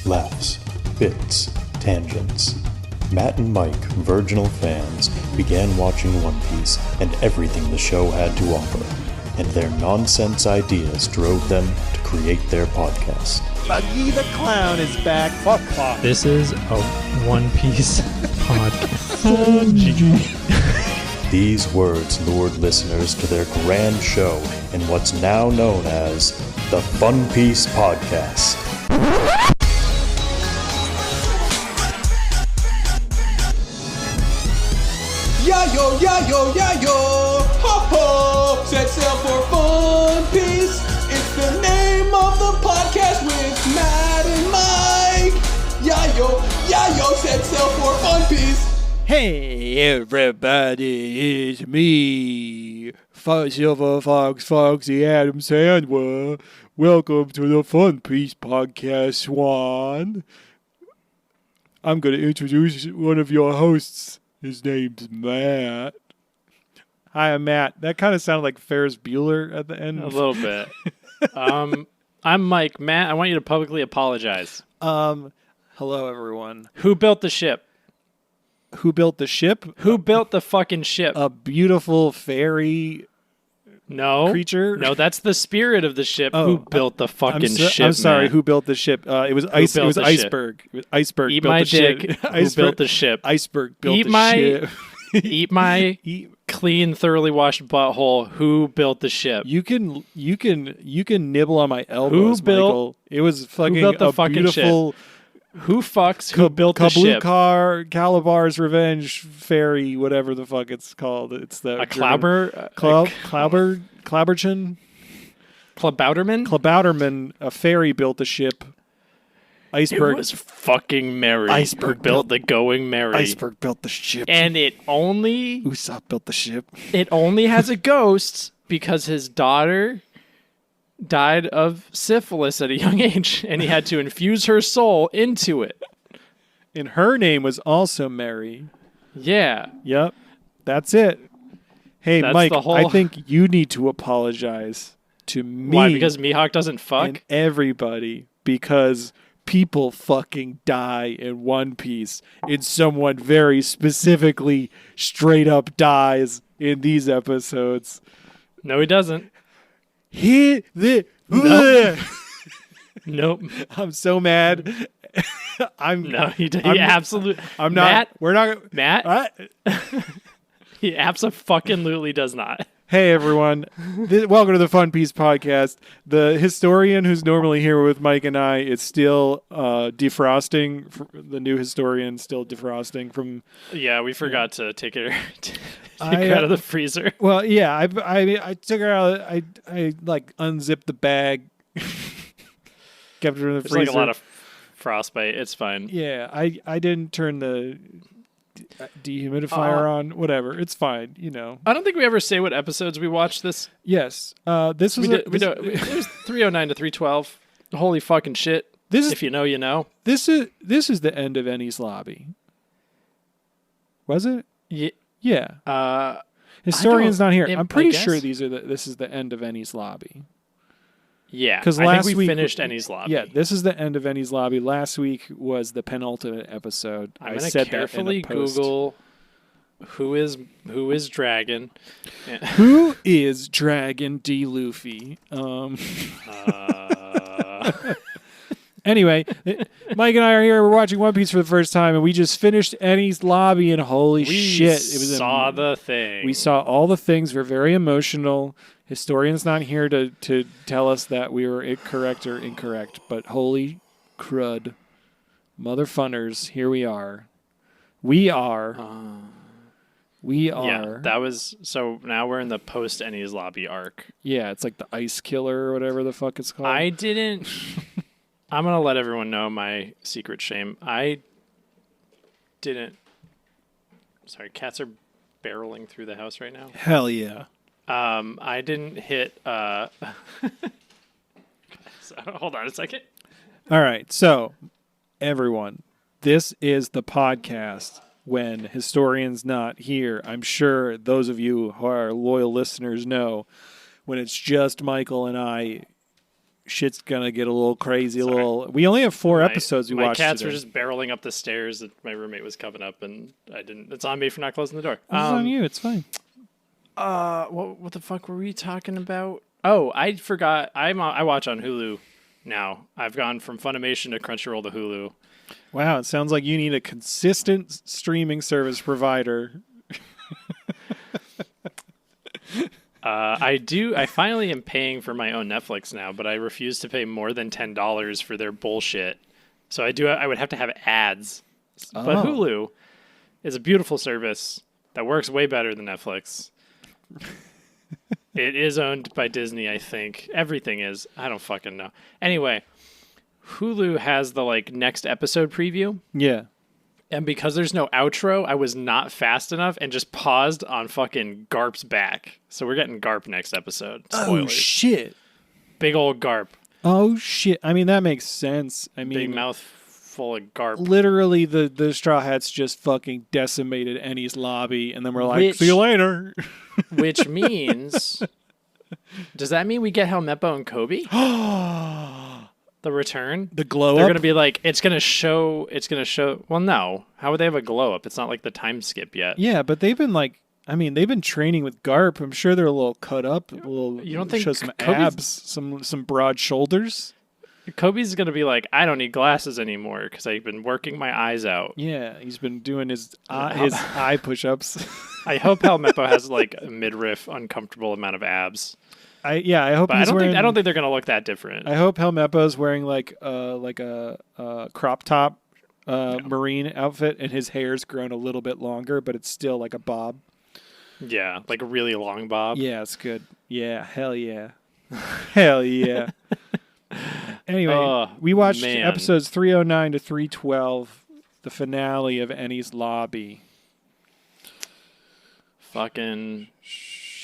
laughs, bits, tangents. Matt and Mike, virginal fans, began watching One Piece and everything the show had to offer, and their nonsense ideas drove them to create their podcast. Buggy the Clown is back. Fuck. This is a One Piece podcast. These words lured listeners to their grand show in what's now known as the FunPiecepodcast. Yayo, yayo, yayo, ho ho, set sail for Fun Piece. It's the name of the podcast with Matt and Mike. Yayo, yayo, set sail for Fun Piece. Hey everybody, it's me, Silver Fox Foxy Adam Sandler. Welcome to the Fun Piece Podcast, Swan. I'm going to introduce one of your hosts. His name's Matt. Hi, I'm Matt. That kind of sounded like Ferris Bueller at the end. A little bit. I'm Mike. Matt, I want you to publicly apologize. Hello, everyone. Who built the ship? Who built the ship? Who built the fucking ship? A beautiful fairy creature? No, that's the spirit of the ship. Oh, who built the fucking ship? I'm sorry, man? who built the ship? It was Iceberg. Iceberg Eat built my the dick. ship. Who built the ship? Iceberg built Eat the my- ship. Eat my clean, thoroughly washed butthole. Who built the ship? You can nibble on my elbows, Who built- Michael. It was fucking built the a fucking beautiful Who fucks? Who built the ship? Calabar's Revenge Fairy, whatever the fuck it's called. It's the A Clabber? Clabberchin? Klabouterman? Klabouterman, a fairy built a ship. Iceberg. It was fucking Mary. Iceberg who built the Going Mary. Iceberg built the ship. And it only Usopp built the ship. has a ghost because his daughter died of syphilis at a young age, and he had to infuse her soul into it. And her name was also Mary. Yeah. Yep. That's it. Hey, That's Mike, the whole- I think you need to apologize to me. Why? Because Mihawk doesn't fuck? and everybody, because people fucking die in One Piece, and someone very specifically straight up dies in these episodes. No, he doesn't. Nope. Nope. I'm so mad. No, he absolutely. I'm not. Matt, We're not. Matt, he absolutely does not. Hey everyone, welcome to the Fun Piece Podcast. The historian who's normally here with Mike and I is still defrosting. The new historian still defrosting from. Yeah, we forgot to take her out of the freezer. Well, yeah, I took her out. I like unzipped the bag, kept her in the There's freezer. like a lot of frostbite. It's fine. Yeah, I didn't turn the dehumidifier on. Whatever, it's fine. You know. I don't think we ever say what episodes we watched this. Yes, this was. It was 309 to 312. Holy fucking shit! If you know, you know. This is the end of Enies Lobby. Was it? Yeah. Historian's not here. I'm pretty sure this is the end of Enies Lobby. Yeah, because last week we finished Enies Lobby. Yeah, this is the end of Enies Lobby. Last week was the penultimate episode. I'm going to carefully Google who is Dragon. Who is Dragon D. Luffy? Anyway, Mike and I are here. We're watching One Piece for the first time, and we just finished Enies Lobby, and holy shit. We saw the thing. We saw all the things. We're very emotional. Historian's not here to tell us that we were correct or incorrect, but holy crud. Motherfunners, here we are. Yeah, that was... So now we're in the post-Enies Lobby arc. Yeah, it's like the Ice Killer or whatever the fuck it's called. I didn't... I'm going to let everyone know my secret shame. I didn't... Sorry, cats are barreling through the house right now. Hell yeah. I didn't hit... So, hold on a second. All right, so, everyone, this is the podcast when Historian's not here. I'm sure those of you who are loyal listeners know when it's just Michael and I shit's gonna get a little crazy. We only have 4 episodes we watched. My cats today. were just barreling up the stairs that my roommate was coming up, and I didn't. It's on me for not closing the door. It's on you. It's fine. What the fuck were we talking about? Oh, I forgot. I watch on Hulu now. I've gone from Funimation to Crunchyroll to Hulu. Wow, it sounds like you need a consistent streaming service provider. I do. I finally am paying for my own Netflix now, but I refuse to pay more than $10 for their bullshit. So I would have to have ads. Oh. But Hulu is a beautiful service that works way better than Netflix. It is owned by Disney, I think. Everything is. I don't fucking know. Anyway, Hulu has the next episode preview. Yeah. And because there's no outro, I was not fast enough and just paused on fucking Garp's back. So we're getting Garp next episode. Spoilers. Oh, shit. Big old Garp. Oh, shit. I mean, that makes sense. I mean, Big mouth full of Garp. Literally, the Straw Hats just fucking decimated Enies Lobby, and then we're like, see you later. Which means... Does that mean we get Helmeppo and Kobe? The return? The glow They're up? going to be like, it's going to show... Well, no. How would they have a glow up? It's not like the time skip yet. Yeah, but they've been they've been training with Garp. I'm sure they're a little cut up. You don't think show some Kobe's... abs, some broad shoulders? Kobe's going to be like, I don't need glasses anymore because I've been working my eyes out. Yeah, he's been doing his eye push-ups. I hope Helmeppo has a midriff, uncomfortable amount of abs. I hope. But I don't think they're going to look that different. I hope Helmeppo's wearing a crop top marine outfit, and his hair's grown a little bit longer, but it's still like a bob. Yeah, like a really long bob. Yeah, it's good. Yeah, hell yeah, hell yeah. Anyway, we watched episodes 309 to 312, the finale of Enies Lobby. Fucking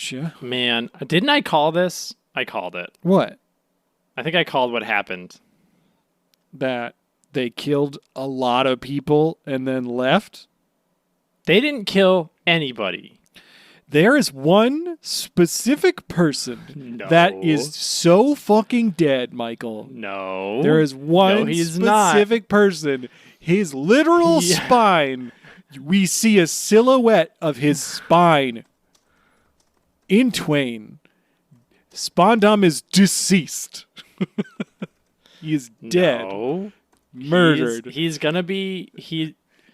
Yeah. man, didn't I call this? I called it. What? I think I called what happened. That they killed a lot of people and then left? They didn't kill anybody. There is one specific person that is so fucking dead, Michael. No. There is one he's specific person. His literal spine. We see a silhouette of his spine in twain. Spondom is deceased. He is dead. No. Murdered. He's gonna be...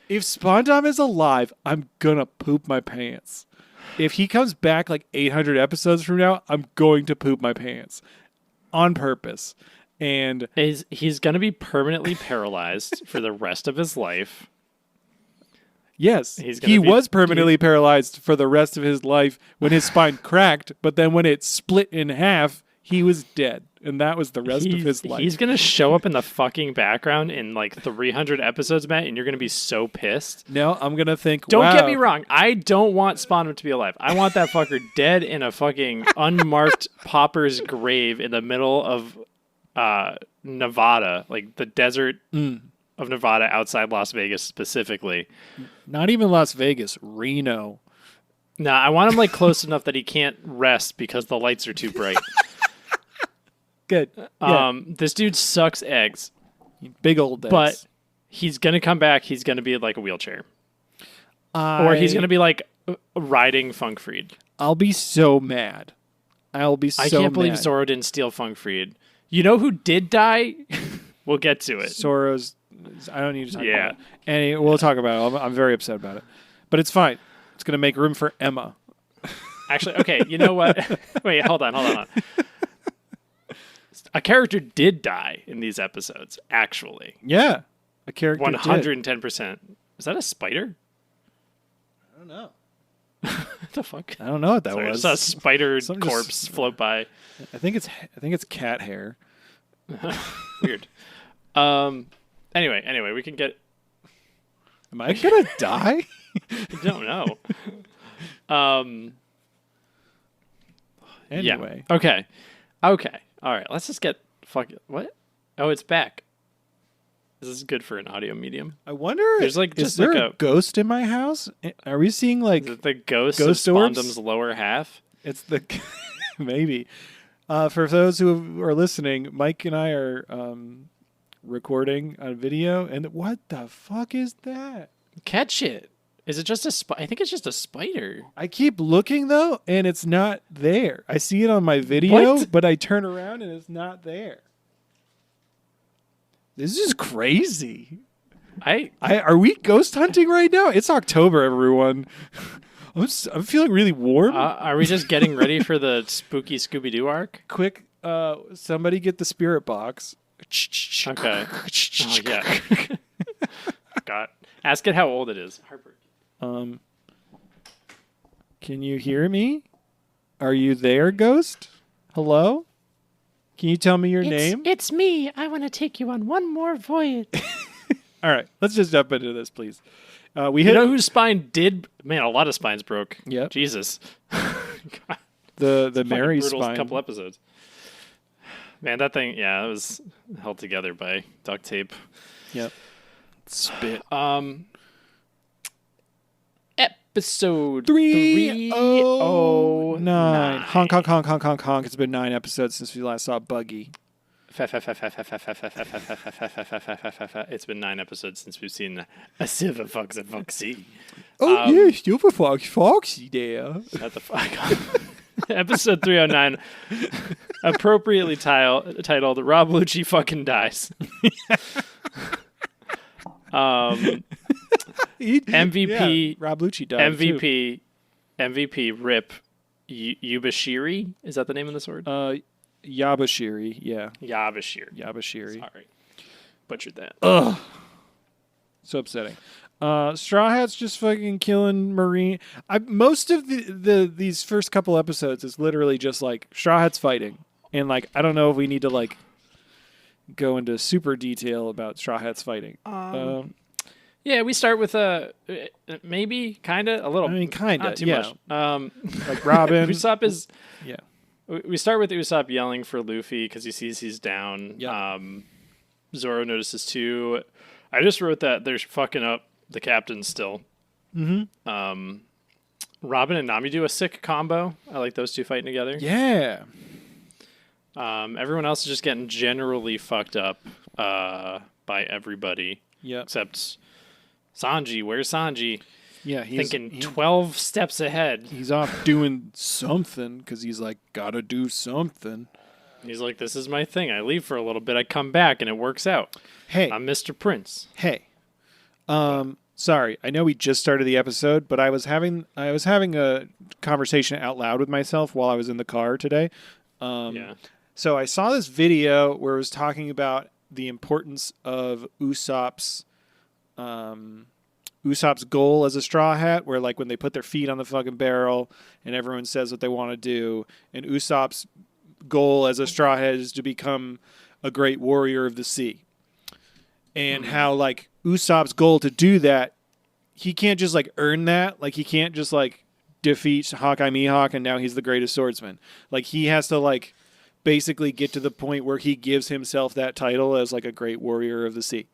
If Spondom is alive, I'm gonna poop my pants. If he comes back 800 episodes from now, I'm going to poop my pants. On purpose. And he's gonna be permanently paralyzed for the rest of his life. yes, he was permanently paralyzed for the rest of his life when his spine cracked, but then when it split in half, he was dead. And that was the rest of his life. He's going to show up in the fucking background in 300 episodes, Matt, and you're going to be so pissed. No, I'm going to think, Don't get me wrong. I don't want Spondom to be alive. I want that fucker dead in a fucking unmarked pauper's grave in the middle of Nevada, the desert of Nevada outside Las Vegas specifically. Not even Las Vegas, Reno. No, I want him like close enough that he can't rest because the lights are too bright. Good. Yeah. This dude sucks eggs. Big old eggs. But he's going to come back. He's going to be like a wheelchair. Or he's going to be like riding Funkfried. I'll be so mad. I'll be so mad. I can't believe Zoro didn't steal Funkfried. You know who did die? We'll get to it. Zoro's... I don't need to talk about it. Anyway, we'll talk about it. I'm very upset about it. But it's fine. It's going to make room for Emma. Actually, okay, you know what? Wait, hold on. A character did die in these episodes, actually. Yeah. A character 110%. Is that a spider? I don't know. What the fuck? I don't know what that was. I saw a spider corpse float by. I think it's cat hair. Weird. Anyway, we can get... Am I going to die? I don't know. Anyway. Yeah. Okay. All right. Let's just get... What? Oh, it's back. This is good for an audio medium. I wonder... Is there a ghost in my house? Are we seeing the ghost of orbs? Spondom's lower half? It's the... Maybe. For those who are listening, Mike and I are recording on video, and what the fuck is that? Catch it. Is it just a I think it's just a spider. I keep looking, though, and it's not there. I see it on my video, What? but I turn around, and it's not there. This is crazy. Are we ghost hunting right now? It's October, everyone. I'm feeling really warm. Are we just getting ready for the spooky Scooby-Doo arc? Quick, somebody get the spirit box. Okay. Oh, yeah. God. Ask it how old it is. Heartbreaking. Can you hear me? Are you there, ghost? Hello? Can you tell me your name? It's me. I want to take you on one more voyage. All right, let's just jump into this, please. We You hit know whose spine did? Man, a lot of spines broke. Yep. Jesus. God. the Mary Brutal spine. couple episodes. Man, that thing, yeah, it was held together by duct tape. Yep. Spit. Episode 309. Honk, honk, honk, honk, honk, honk. It's been 9 episodes since we last saw Buggy. It's been 9 episodes since we've seen a Silver Fox and Foxy. Oh, yes, Silver Fox, Foxy there. Shut the fuck up. Episode 309, appropriately titled Rob Lucci Fucking Dies. MVP, Yeah, Rob Lucci died MVP, Rip, Yubashiri. Is that the name of the sword? Yabashiri, yeah. Yabashiri. Sorry. Butchered that. Ugh. So upsetting. Straw Hat's just fucking killing Marine. Most of these first couple episodes is literally just like Straw Hat's fighting. And like, I don't know if we need to like go into super detail about Straw Hat's fighting. Yeah, we start with maybe, kind of, a little. I mean, kind of, not too yeah. much. Like Robin. Usopp is... Yeah. We start with Usopp yelling for Luffy because he sees he's down. Yep. Zoro notices too. I just wrote that they're fucking up the captain still. Mm-hmm. Robin and Nami do a sick combo. I like those two fighting together. Yeah. Everyone else is just getting generally fucked up by everybody. Yeah. Except Sanji. Where's Sanji? Yeah, he's Thinking 12 steps ahead. He's off doing something because he's like, gotta do something. He's like, this is my thing. I leave for a little bit. I come back and it works out. Hey. I'm Mr. Prince. Hey. Sorry, I know we just started the episode, but I was having a conversation out loud with myself while I was in the car today. Yeah. So I saw this video where it was talking about the importance of Usopp's goal as a Straw Hat, where like when they put their feet on the fucking barrel and everyone says what they want to do, and Usopp's goal as a Straw Hat is to become a great warrior of the sea. And how like Usopp's goal to do that, he can't just like earn that. Like he can't just like defeat Hawkeye Mihawk and now he's the greatest swordsman. Like he has to like basically get to the point where he gives himself that title as like a great warrior of the sea.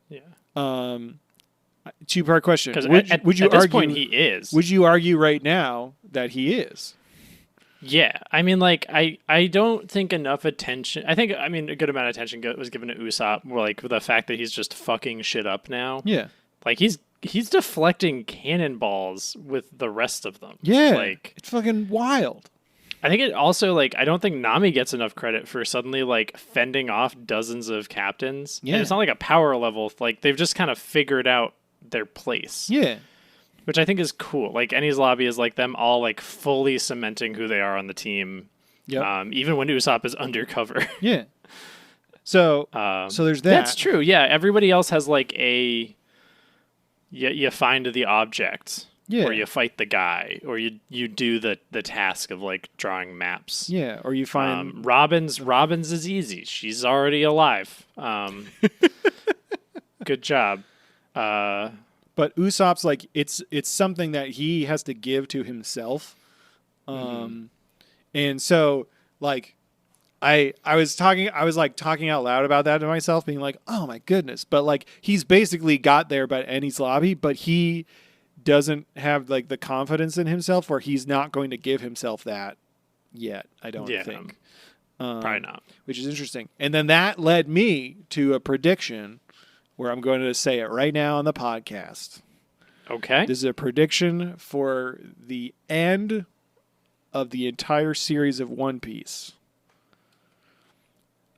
Yeah. 2-part question. Because Would you at this argue, point he is. Would you argue right now that he is? Yeah. I mean, like, I don't think enough attention... I mean, a good amount of attention was given to Usopp, more like the fact that he's just fucking shit up now. Yeah. Like, he's deflecting cannonballs with the rest of them. Yeah. Like, it's fucking wild. I think it also, like, I don't think Nami gets enough credit for suddenly, like, fending off dozens of captains. Yeah. And it's not like a power level. Like, they've just kind of figured out their place. Yeah. Which I think is cool. Like, Enies Lobby is like them all, like, fully cementing who they are on the team. Yeah. Even when Usopp is undercover. Yeah. So there's that. That's true. Yeah. Everybody else has, like, you find the object. Yeah. Or you fight the guy, or you do the task of like drawing maps. Yeah, or you find Robin's is easy. She's already alive. Good job. But Usopp's like it's something that he has to give to himself. And so like I was talking out loud about that to myself, being like, oh my goodness. But like he's basically got there by Enies Lobby, but he doesn't have like the confidence in himself where he's not going to give himself that yet, I don't think. Probably not. Which is interesting. And then that led me to a prediction where I'm going to say it right now on the podcast. Okay. This is a prediction for the end of the entire series of One Piece.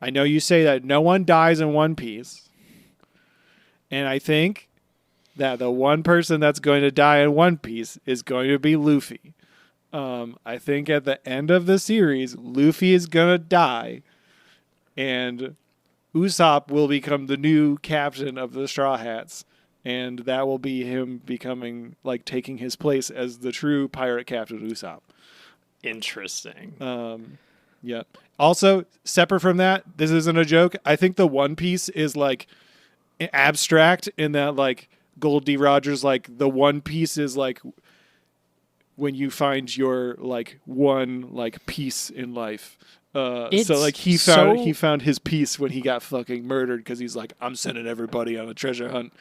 I know you say that no one dies in One Piece. And I think that the one person that's going to die in One Piece is going to be Luffy. I think at the end of the series, Luffy is going to die, and Usopp will become the new captain of the Straw Hats, and that will be him becoming, like, taking his place as the true pirate captain Usopp. Interesting. Yeah. Also, separate from that, this isn't a joke. I think the One Piece is, like, abstract in that, like, Gold D. Rogers, like, the One Piece is, like, when you find your, like, one, like, peace in life. So, like, he found his peace when he got fucking murdered because he's like, I'm sending everybody on a treasure hunt.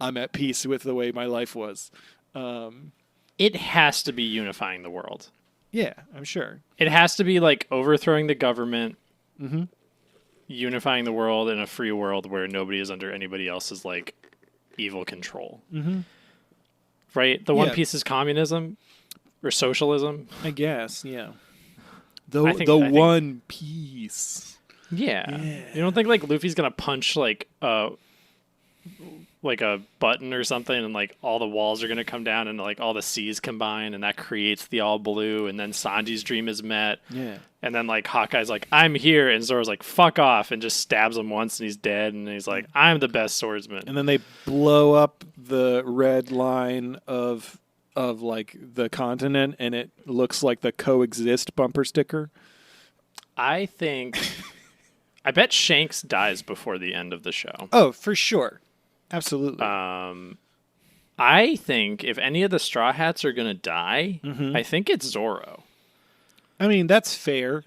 I'm at peace with the way my life was. It has to be unifying the world. Yeah, I'm sure. It has to be, like, overthrowing the government, unifying the world in a free world where nobody is under anybody else's, like, evil control. Right? The One Piece is communism or socialism. I guess, yeah. I think One Piece. Yeah. You don't think, like, Luffy's gonna punch, like a button or something, and, like, all the walls are gonna come down, and, like, all the seas combine, and that creates the all blue, and then Sanji's dream is met. Yeah. And then, like, Hawkeye's like, I'm here, and Zoro's like, fuck off, and just stabs him once, and he's dead, and he's like, I'm the best swordsman. And then they blow up the red line of like the continent, and it looks like the coexist bumper sticker. I bet Shanks dies before the end of the show. Oh, for sure. Absolutely. I think if any of the Straw Hats are going to die, I think it's Zoro. I mean, that's fair.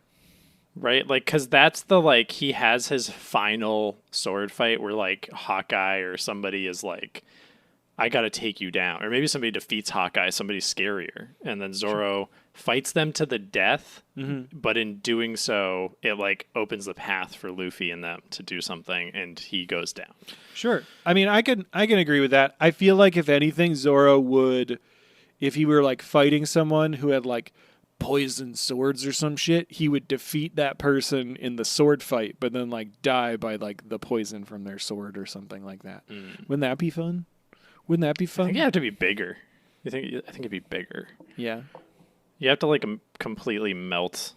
Right? Like, because that's the, like, he has his final sword fight where, like, Hawkeye or somebody is like, I got to take you down. Or maybe somebody defeats Hawkeye, somebody scarier. And then Zoro fights them to the death. But in doing so, it, like, opens the path for Luffy and them to do something, and he goes down. Sure. I mean, I can agree with that. I feel like if anything, Zoro would, if he were, like, fighting someone who had, like, poison swords or some shit, he would defeat that person in the sword fight, but then, like, die by, like, the poison from their sword or something like that. Wouldn't that be fun? Wouldn't that be fun? I think you have to be bigger. I think it'd be bigger. Yeah. You have to, like, completely melt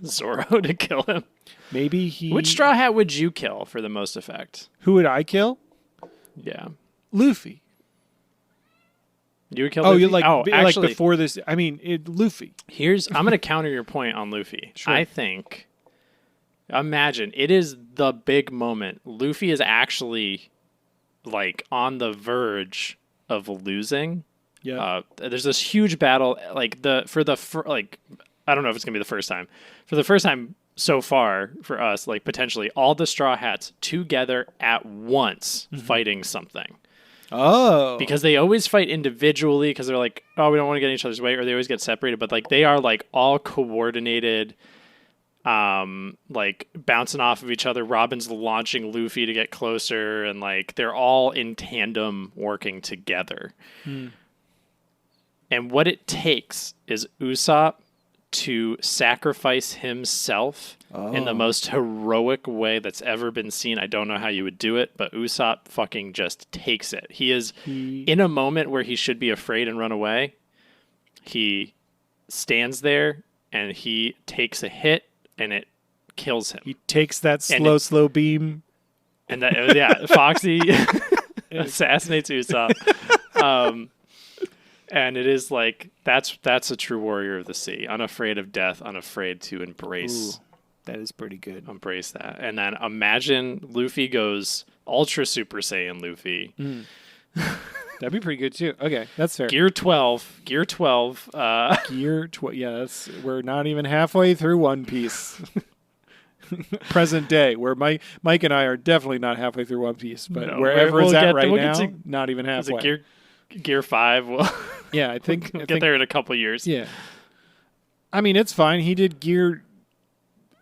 Zoro to kill him. Maybe he... Which Straw Hat would you kill for the most effect? Who would I kill? Yeah. Luffy. You would kill Luffy? Luffy? Like actually, before this... I mean, Luffy. I'm going to counter your point on Luffy. Sure. I think... Imagine, it is the big moment. Luffy is actually, like, on the verge of losing. Yeah. There's this huge battle, like, I don't know if it's going to be the first time. For the first time so far for us, like, potentially all the Straw Hats together at once fighting something. Oh. Because they always fight individually because they're like, oh, we don't want to get in each other's way, or they always get separated, but, like, they are, like, all coordinated, like, bouncing off of each other. Robin's launching Luffy to get closer, and, like, they're all in tandem working together. And what it takes is Usopp to sacrifice himself in the most heroic way that's ever been seen. I don't know how you would do it, but Usopp fucking just takes it. He is in a moment where he should be afraid and run away. He stands there and he takes a hit and it kills him. He takes that slow beam. And that, Foxy assassinates Usopp. And it is like, that's a true warrior of the sea, unafraid of death, unafraid to embrace. Ooh, that is pretty good. Embrace that. And then imagine Luffy goes Ultra Super Saiyan Luffy. That'd be pretty good too. Okay, that's fair. Gear 12. Gear 12. Yeah, we're not even halfway through One Piece. Present day, where Mike and I are definitely not halfway through One Piece, but wherever it's at right now, not even halfway. Is it Gear 5? Well, yeah, I think get there in a couple years. Yeah, I mean, it's fine. He did Gear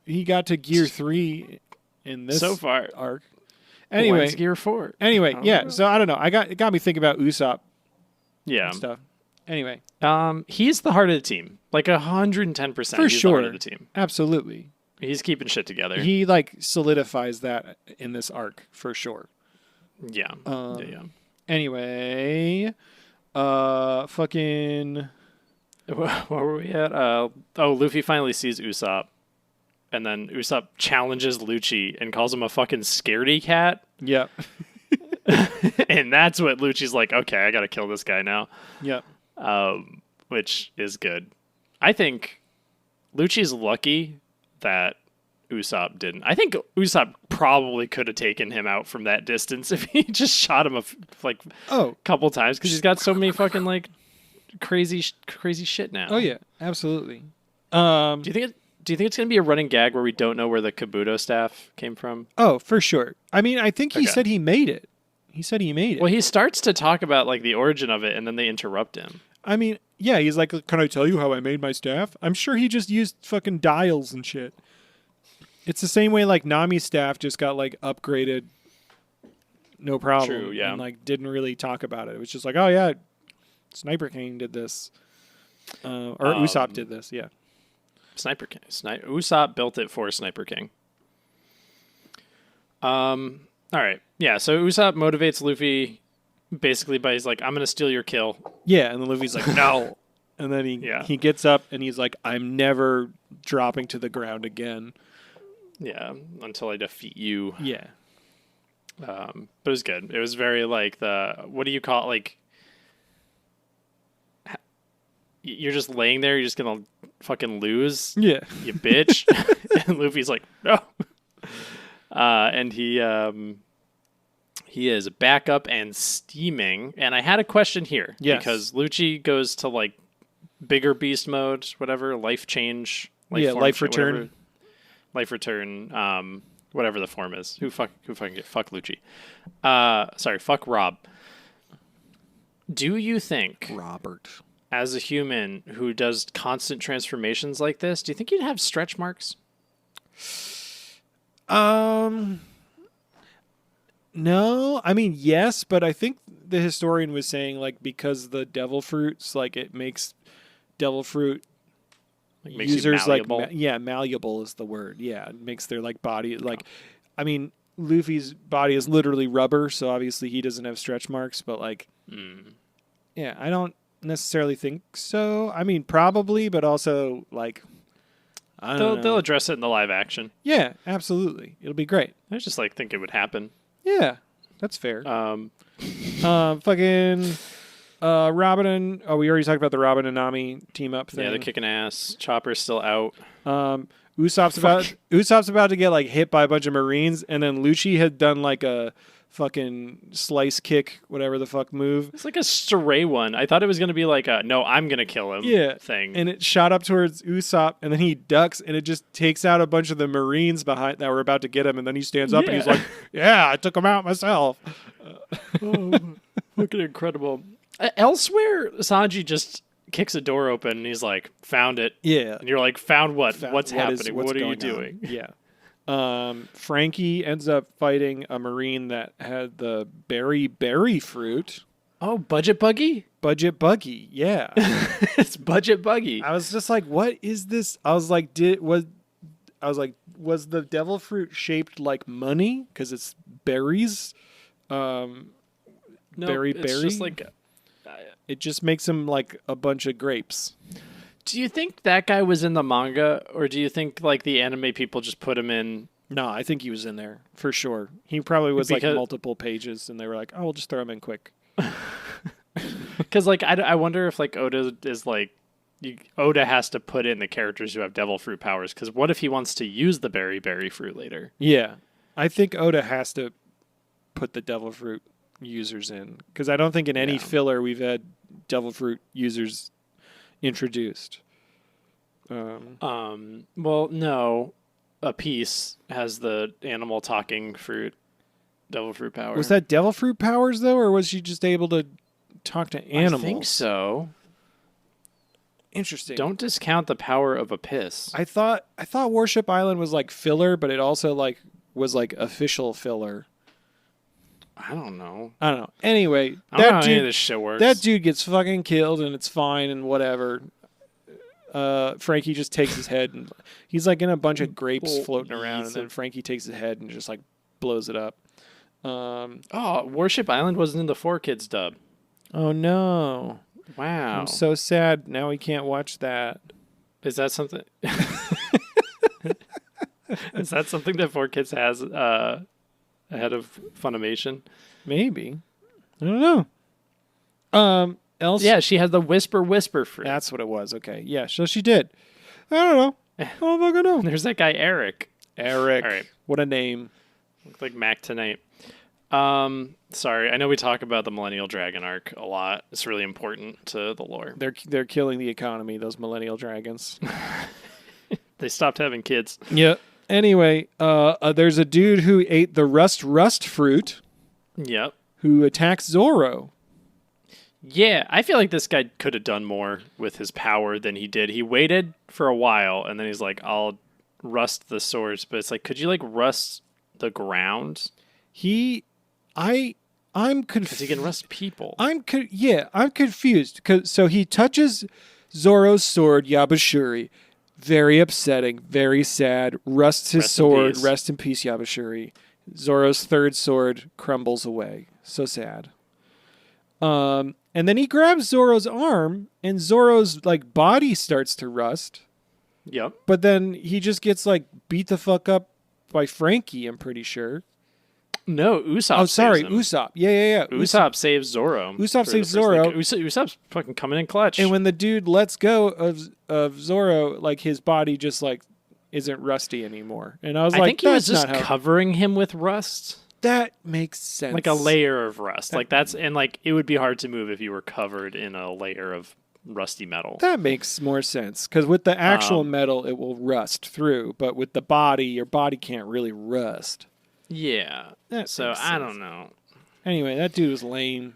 he got to Gear 3 in this so far arc. Anyway, Anyway, Gear 4. Anyway, yeah. know. So I don't know. It got me thinking about Usopp Yeah. and stuff. Anyway, He's the heart of the team. Like 110%. for he's sure, the heart of the team. absolutely. He's keeping shit together. He like solidifies that in this arc for sure. yeah. Yeah. Anyway, fucking. Where were we at? Luffy finally sees Usopp, and then Usopp challenges Lucci and calls him a fucking scaredy cat. Yep. And that's what Lucci's like, okay, I gotta kill this guy now. Yep. Which is good. I think Lucci's lucky that Usopp didn't. I think Usopp probably could have taken him out from that distance if he just shot him a couple times, because he's got so many fucking like crazy shit now. Oh yeah, absolutely. Do you think it's gonna be a running gag where we don't know where the Kabuto staff came from? Oh, for sure. I mean, I think he Okay. said he made it. He said he made it. Well, he starts to talk about like the origin of it, and then they interrupt him. I mean, yeah, he's like, "Can I tell you how I made my staff?" I'm sure he just used fucking dials and shit. It's the same way like Nami's staff just got like upgraded, no problem. True, yeah. And like didn't really talk about it. It was just like, oh yeah, Sniper King did this, or Usopp did this. Yeah. Sniper King. Usopp built it for Sniper King. All right. Yeah, so Usopp motivates Luffy basically by he's like, I'm going to steal your kill. Yeah, and then Luffy's like, no. And then Yeah. he gets up and he's like, I'm never dropping to the ground again. Yeah, until I defeat you. Yeah. But it was good. It was very like what do you call it? Like, you're just laying there, you're just going to fucking lose, Yeah. you bitch. And Luffy's like, no. And he is back up and steaming. And I had a question here. Yes. Because Lucci goes to like bigger beast mode, whatever, life change. Life return. Whatever. Life return, whatever the form is. Fuck Lucci. Sorry, fuck Rob. Do you think, Robert. as a human who does constant transformations like this, do you think you'd have stretch marks? No, I mean, yes, but I think the historian was saying like because the devil fruits, like it makes devil fruit Like, makes you users malleable? like malleable is the word. Yeah, it makes their like body like. I mean, Luffy's body is literally rubber, so obviously he doesn't have stretch marks. But like, yeah, I don't necessarily think so. I mean, probably, but also like, I don't know. They'll address it in the live action. Yeah, absolutely, it'll be great. I just like think it would happen. Yeah, that's fair. Um, Robin and we already talked about the Robin and Nami team up thing. yeah, they're kicking ass. Chopper's still out. Usopp's about to get like hit by a bunch of Marines, and then Lucci had done like a fucking slice kick, whatever the fuck move. It's like a stray one. I thought it was going to be like a no, I'm going to kill him thing. And it shot up towards Usopp, and then he ducks, and it just takes out a bunch of the Marines behind that were about to get him, and then he stands up and he's like, "Yeah, I took him out myself." Fucking incredible. Elsewhere, Sanji just kicks a door open, and he's like, "Found it." Yeah. And you're like, "Found what? What's What happening? What are you going on? doing?" Yeah. Frankie ends up fighting a Marine that had the berry fruit. Oh, Budget Buggy? Budget Buggy, yeah. It's Budget Buggy. I was just like, what is this? I was like, was the devil fruit shaped like money? Because it's berries. No, berry. It's just like. It just makes them like a bunch of grapes. Do you think that guy was in the manga, or do you think like the anime people just put him in? No, I think he was in there for sure. He probably was like Because- multiple pages, and they were like, "Oh, we'll just throw him in quick." Because like I wonder if like Oda is like Oda has to put in the characters who have devil fruit powers. Because what if he wants to use the berry fruit later? Yeah, I think Oda has to put the devil fruit users in, because I don't think in any filler we've had devil fruit users introduced. Well, no, a piece has the animal talking fruit, devil fruit power. Was that devil fruit powers though, or was she just able to talk to animals? I think so. Interesting. Don't discount the power of a piss. I thought Warship Island was like filler, but it also like was like official filler. I don't know. Anyway, I don't know how any of this shit works. That dude gets fucking killed, and it's fine and whatever. Frankie just takes his head, and he's like in a bunch of grapes floating around, and then Frankie takes his head and just like blows it up. Warship Island wasn't in the 4Kids dub. Oh no! Wow. I'm so sad. Now we can't watch that. Is that something? Is that something that 4Kids has ahead of Funimation? Maybe. I don't know. Else? Yeah, she has the whisper fruit. That's what it was. Okay. Yeah, so she did. I don't know. I don't fucking know. There's that guy Eric. Eric. All right. What a name. Looked like Mac tonight. Sorry, I know we talk about the Millennial Dragon arc a lot. It's really important to the lore. They're killing the economy, those millennial dragons. They stopped having kids. Yeah. Anyway, there's a dude who ate the rust fruit Yep. who attacks Zoro. Yeah, I feel like this guy could have done more with his power than he did. He waited for a while, and then he's like, I'll rust the swords. But it's like, could you, like, rust the ground? I'm confused. Because he can rust people. I'm confused. So he touches Zoro's sword, Yabashuri. Very upsetting, very sad. Rusts his sword. Rest in peace, Yabashuri. Zoro's third sword crumbles away. So sad. And then he grabs Zoro's arm, and Zoro's like body starts to rust. Yep. But then he just gets like beat the fuck up by Frankie, I'm pretty sure. No, Usopp. Oh, sorry, saves him. Usopp. Yeah. Usopp saves Zoro. Usopp saves Zoro. Usopp's fucking coming in clutch. And when the dude lets go of Zoro, like his body just like isn't rusty anymore. And I think he was just covering him with rust. That makes sense. Like a layer of rust. Like that's and like it would be hard to move if you were covered in a layer of rusty metal. That makes more sense because with the actual metal, it will rust through, but with the body, your body can't really rust. Yeah. So I don't know. Anyway, that dude was lame.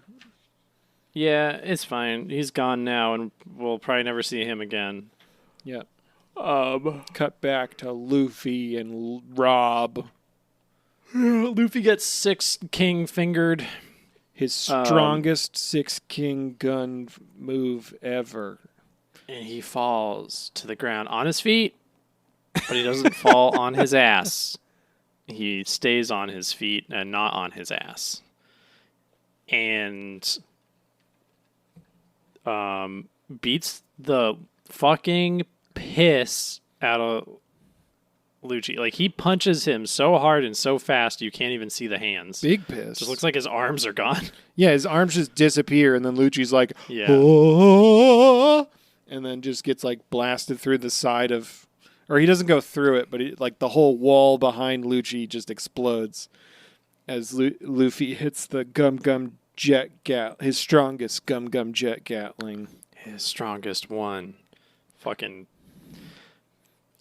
Yeah, it's fine. He's gone now, and we'll probably never see him again. Yep. Cut back to Luffy and Rob. Luffy gets 6 king fingered. His strongest 6 king gun move ever. And he falls to the ground on his feet, but he doesn't fall on his ass. He stays on his feet and not on his ass. And beats the fucking piss out of Lucci. Like, he punches him so hard and so fast you can't even see the hands. Big piss. Just looks like his arms are gone. Yeah, his arms just disappear, and then Lucci's like, yeah. Oh, and then just gets, like, blasted through the side of... Or he doesn't go through it, but like the whole wall behind Lucci just explodes as Luffy hits the Gum Jet his strongest Gum Jet Gatling. His strongest one. Fucking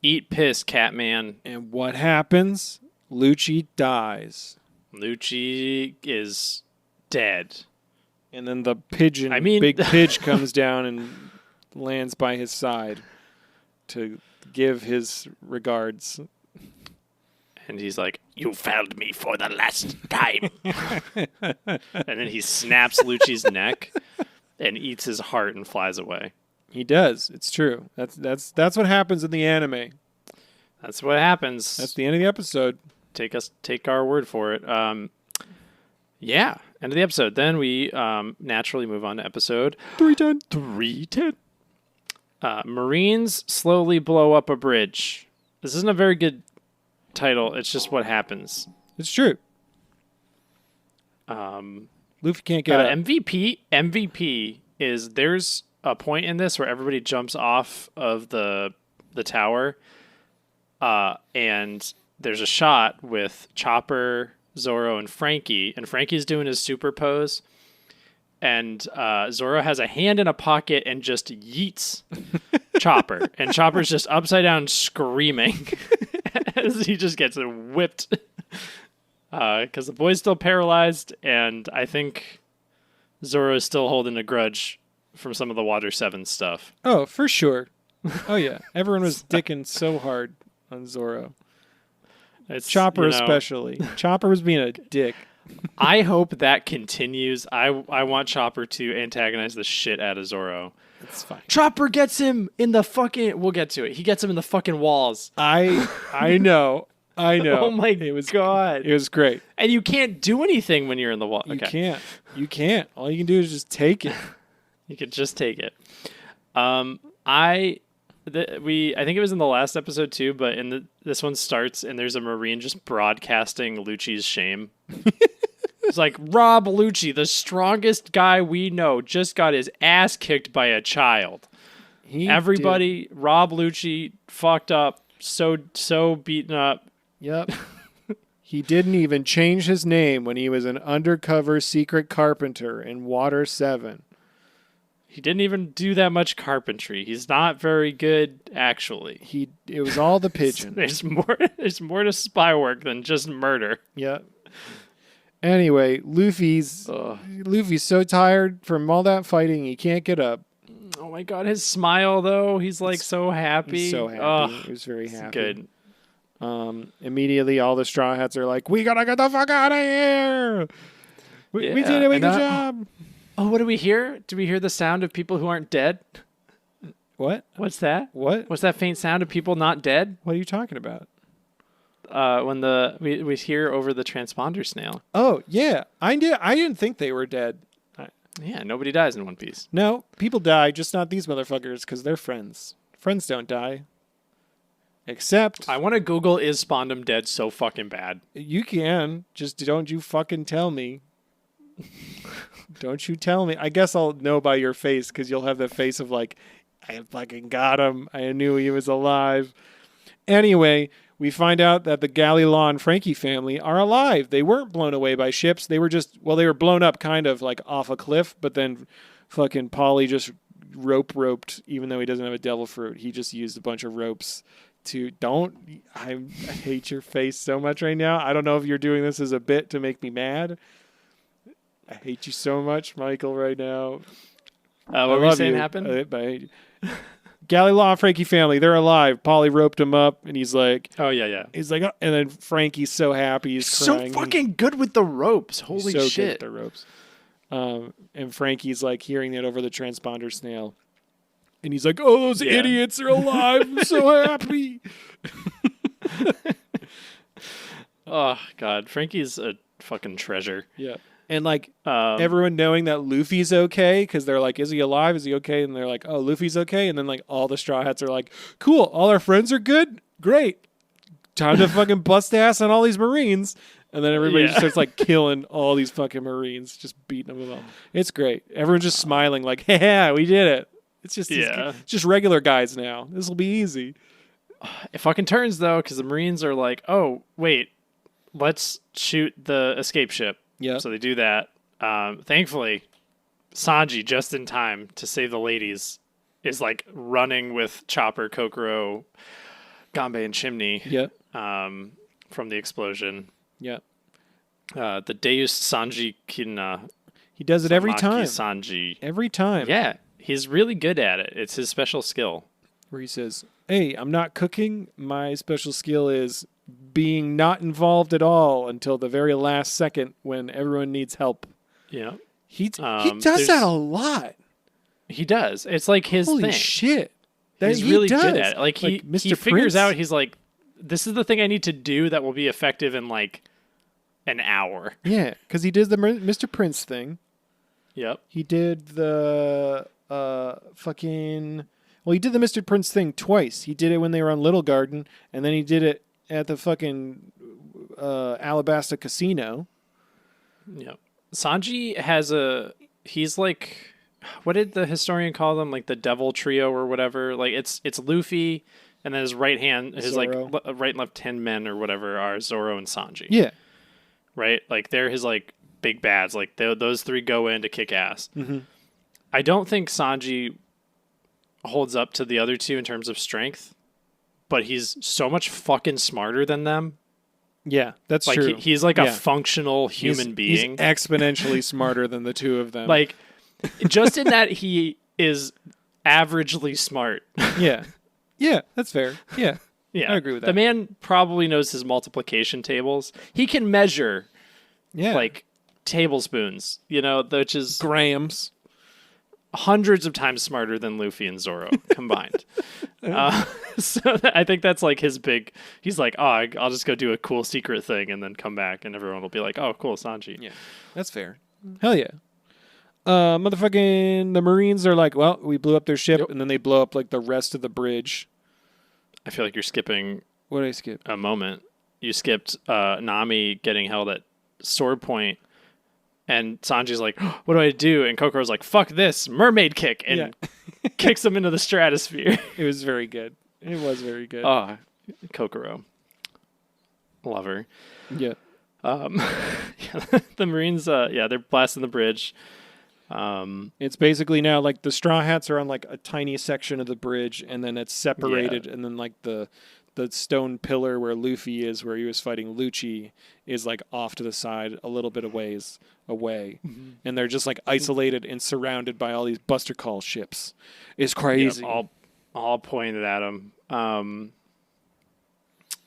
eat piss, Catman. And what happens? Lucci dies. Lucci is dead. And then the pigeon, Big Pidge comes down and lands by his side to give his regards. And he's like, you failed me for the last time. And then he snaps Lucci's neck and eats his heart and flies away. He does. It's true. That's what happens in the anime. That's what happens. That's the end of the episode. Take our word for it. Yeah, end of the episode. Then we naturally move on to episode 310. Marines slowly blow up a bridge. This isn't a very good title. It's just what happens. It's true. Luffy can't get up. MVP is there's a point in this where everybody jumps off of the tower, and there's a shot with Chopper, Zoro, and Frankie's doing his super pose. And Zoro has a hand in a pocket and just yeets Chopper. And Chopper's just upside down screaming as he just gets whipped. Because the boy's still paralyzed, and I think Zoro is still holding a grudge from some of the Water 7 stuff. Oh, for sure. Oh, yeah. Everyone was dicking so hard on Zoro. It's, Chopper especially. Chopper was being a dick. I hope that continues. I want Chopper to antagonize the shit out of Zoro. It's fine. Chopper gets him in the fucking... We'll get to it. He gets him in the fucking walls. I know. Oh my God. It was great. And you can't do anything when you're in the wall. You can't. You can't. All you can do is just take it. You could just take it. I think it was in the last episode too, but this one starts and there's a Marine just broadcasting Lucci's shame. It's like, Rob Lucci, the strongest guy we know, just got his ass kicked by a child. Rob Lucci fucked up, so beaten up. Yep. He didn't even change his name when he was an undercover secret carpenter in Water 7. He didn't even do that much carpentry. He's not very good, actually. It was all the pigeon. There's more to spy work than just murder. Yep. Anyway, Luffy's so tired from all that fighting, he can't get up. Oh my God, his smile though, he's like so happy. He's so happy. He was very happy. Good. Immediately all the Straw Hats are like, we gotta get the fuck out of here. We did it, good job. Oh, what do we hear? Do we hear the sound of people who aren't dead? What? What's that? What? What's that faint sound of people not dead? What are you talking about? When we hear over the transponder snail. Oh, yeah. I didn't think they were dead. Yeah, nobody dies in One Piece. No, people die, just not these motherfuckers, because they're friends. Friends don't die. Except... I want to Google, is Spondum dead so fucking bad? You can. Just don't you fucking tell me. Don't you tell me. I guess I'll know by your face, because you'll have the face of like, I fucking got him. I knew he was alive. Anyway, we find out that the Galilon and Frankie family are alive. They weren't blown away by ships. They were they were blown up kind of like off a cliff, but then fucking Polly just roped, even though he doesn't have a devil fruit. He just used a bunch of ropes to... I hate your face so much right now. I don't know if you're doing this as a bit to make me mad. I hate you so much, Michael, right now. What were you saying happened? Galilon and Frankie family, they're alive. Polly roped him up, and he's like... Oh, yeah. He's like... Oh, and then Frankie's so happy, he's crying. So fucking good with the ropes. Holy so shit. Good with the ropes. And Frankie's like hearing it over the transponder snail. And he's like, oh, those idiots are alive. I'm so happy. Oh, God. Frankie's a fucking treasure. Yeah. And like everyone knowing that Luffy's okay, because they're like, is he alive? Is he okay? And they're like, oh, Luffy's okay. And then like all the Straw Hats are like, cool, all our friends are good? Great. Time to fucking bust ass on all these Marines. And then everybody just starts like killing all these fucking Marines, just beating them all. It's great. Everyone's just smiling like, yeah, we did it. It's just regular guys now. This will be easy. It fucking turns though, because the Marines are like, oh, wait, let's shoot the escape ship. Yeah. So they do that. Thankfully, Sanji, just in time to save the ladies, is like running with Chopper, Kokoro, Ganbei, and Chimney. Yeah. From the explosion. Yeah. The Deus Sanji Kina. He does it every Samaki time. Sanji. Every time. Yeah. He's really good at it. It's his special skill. Where he says, hey, I'm not cooking. My special skill is being not involved at all until the very last second when everyone needs help. Yeah. He does that a lot. He does. It's like his Holy thing. shit. He's really good at it. Like he Mr. figures Prince. out, he's like, this is the thing I need to do that will be effective in like an hour. Yeah, because he did the Mr. Prince thing. Yep. He did the fucking... Well, he did the Mr. Prince thing twice. He did it when they were on Little Garden, and then he did it at the fucking Alabasta Casino. Yep. Sanji has he's like, what did the historian call them? Like the Devil Trio or whatever. Like it's Luffy, and then his right hand, his Zoro. like right and left 10 men or whatever are Zoro and Sanji. Yeah. Right? Like they're his like big bads. Like those three go in to kick ass. Mm-hmm. I don't think Sanji holds up to the other two in terms of strength, but he's so much fucking smarter than them. Yeah, that's like true. He's like a functional human being. He's exponentially smarter than the two of them. Like, just in that he is averagely smart. Yeah. Yeah, that's fair. Yeah. Yeah, I agree with that. The man probably knows his multiplication tables. He can measure Yeah. like tablespoons, which is grams. hundreds of times smarter than Luffy and Zoro combined. I think that's like his big. He's like, oh, I'll just go do a cool secret thing and then come back, and everyone will be like, oh, cool, Sanji. Yeah, that's fair. Hell yeah. Motherfucking the Marines are like, well, we blew up their ship, and then they blow up like the rest of the bridge. I feel like you're skipping. What did I skip? A moment. You skipped Nami getting held at sword point, and Sanji's like, oh, what do I do? And Kokoro's like, fuck this, mermaid kick, and kicks him into the stratosphere. It was very good. It was very good. Oh, Kokoro. Love her. Yeah. The Marines, they're blasting the bridge. It's basically now like the Straw Hats are on like a tiny section of the bridge, and then it's separated, and then like the stone pillar where Luffy is, where he was fighting Lucci, is like off to the side a little bit of ways away, and they're just like isolated and surrounded by all these Buster Call ships. It's crazy. Yep, all pointed at him.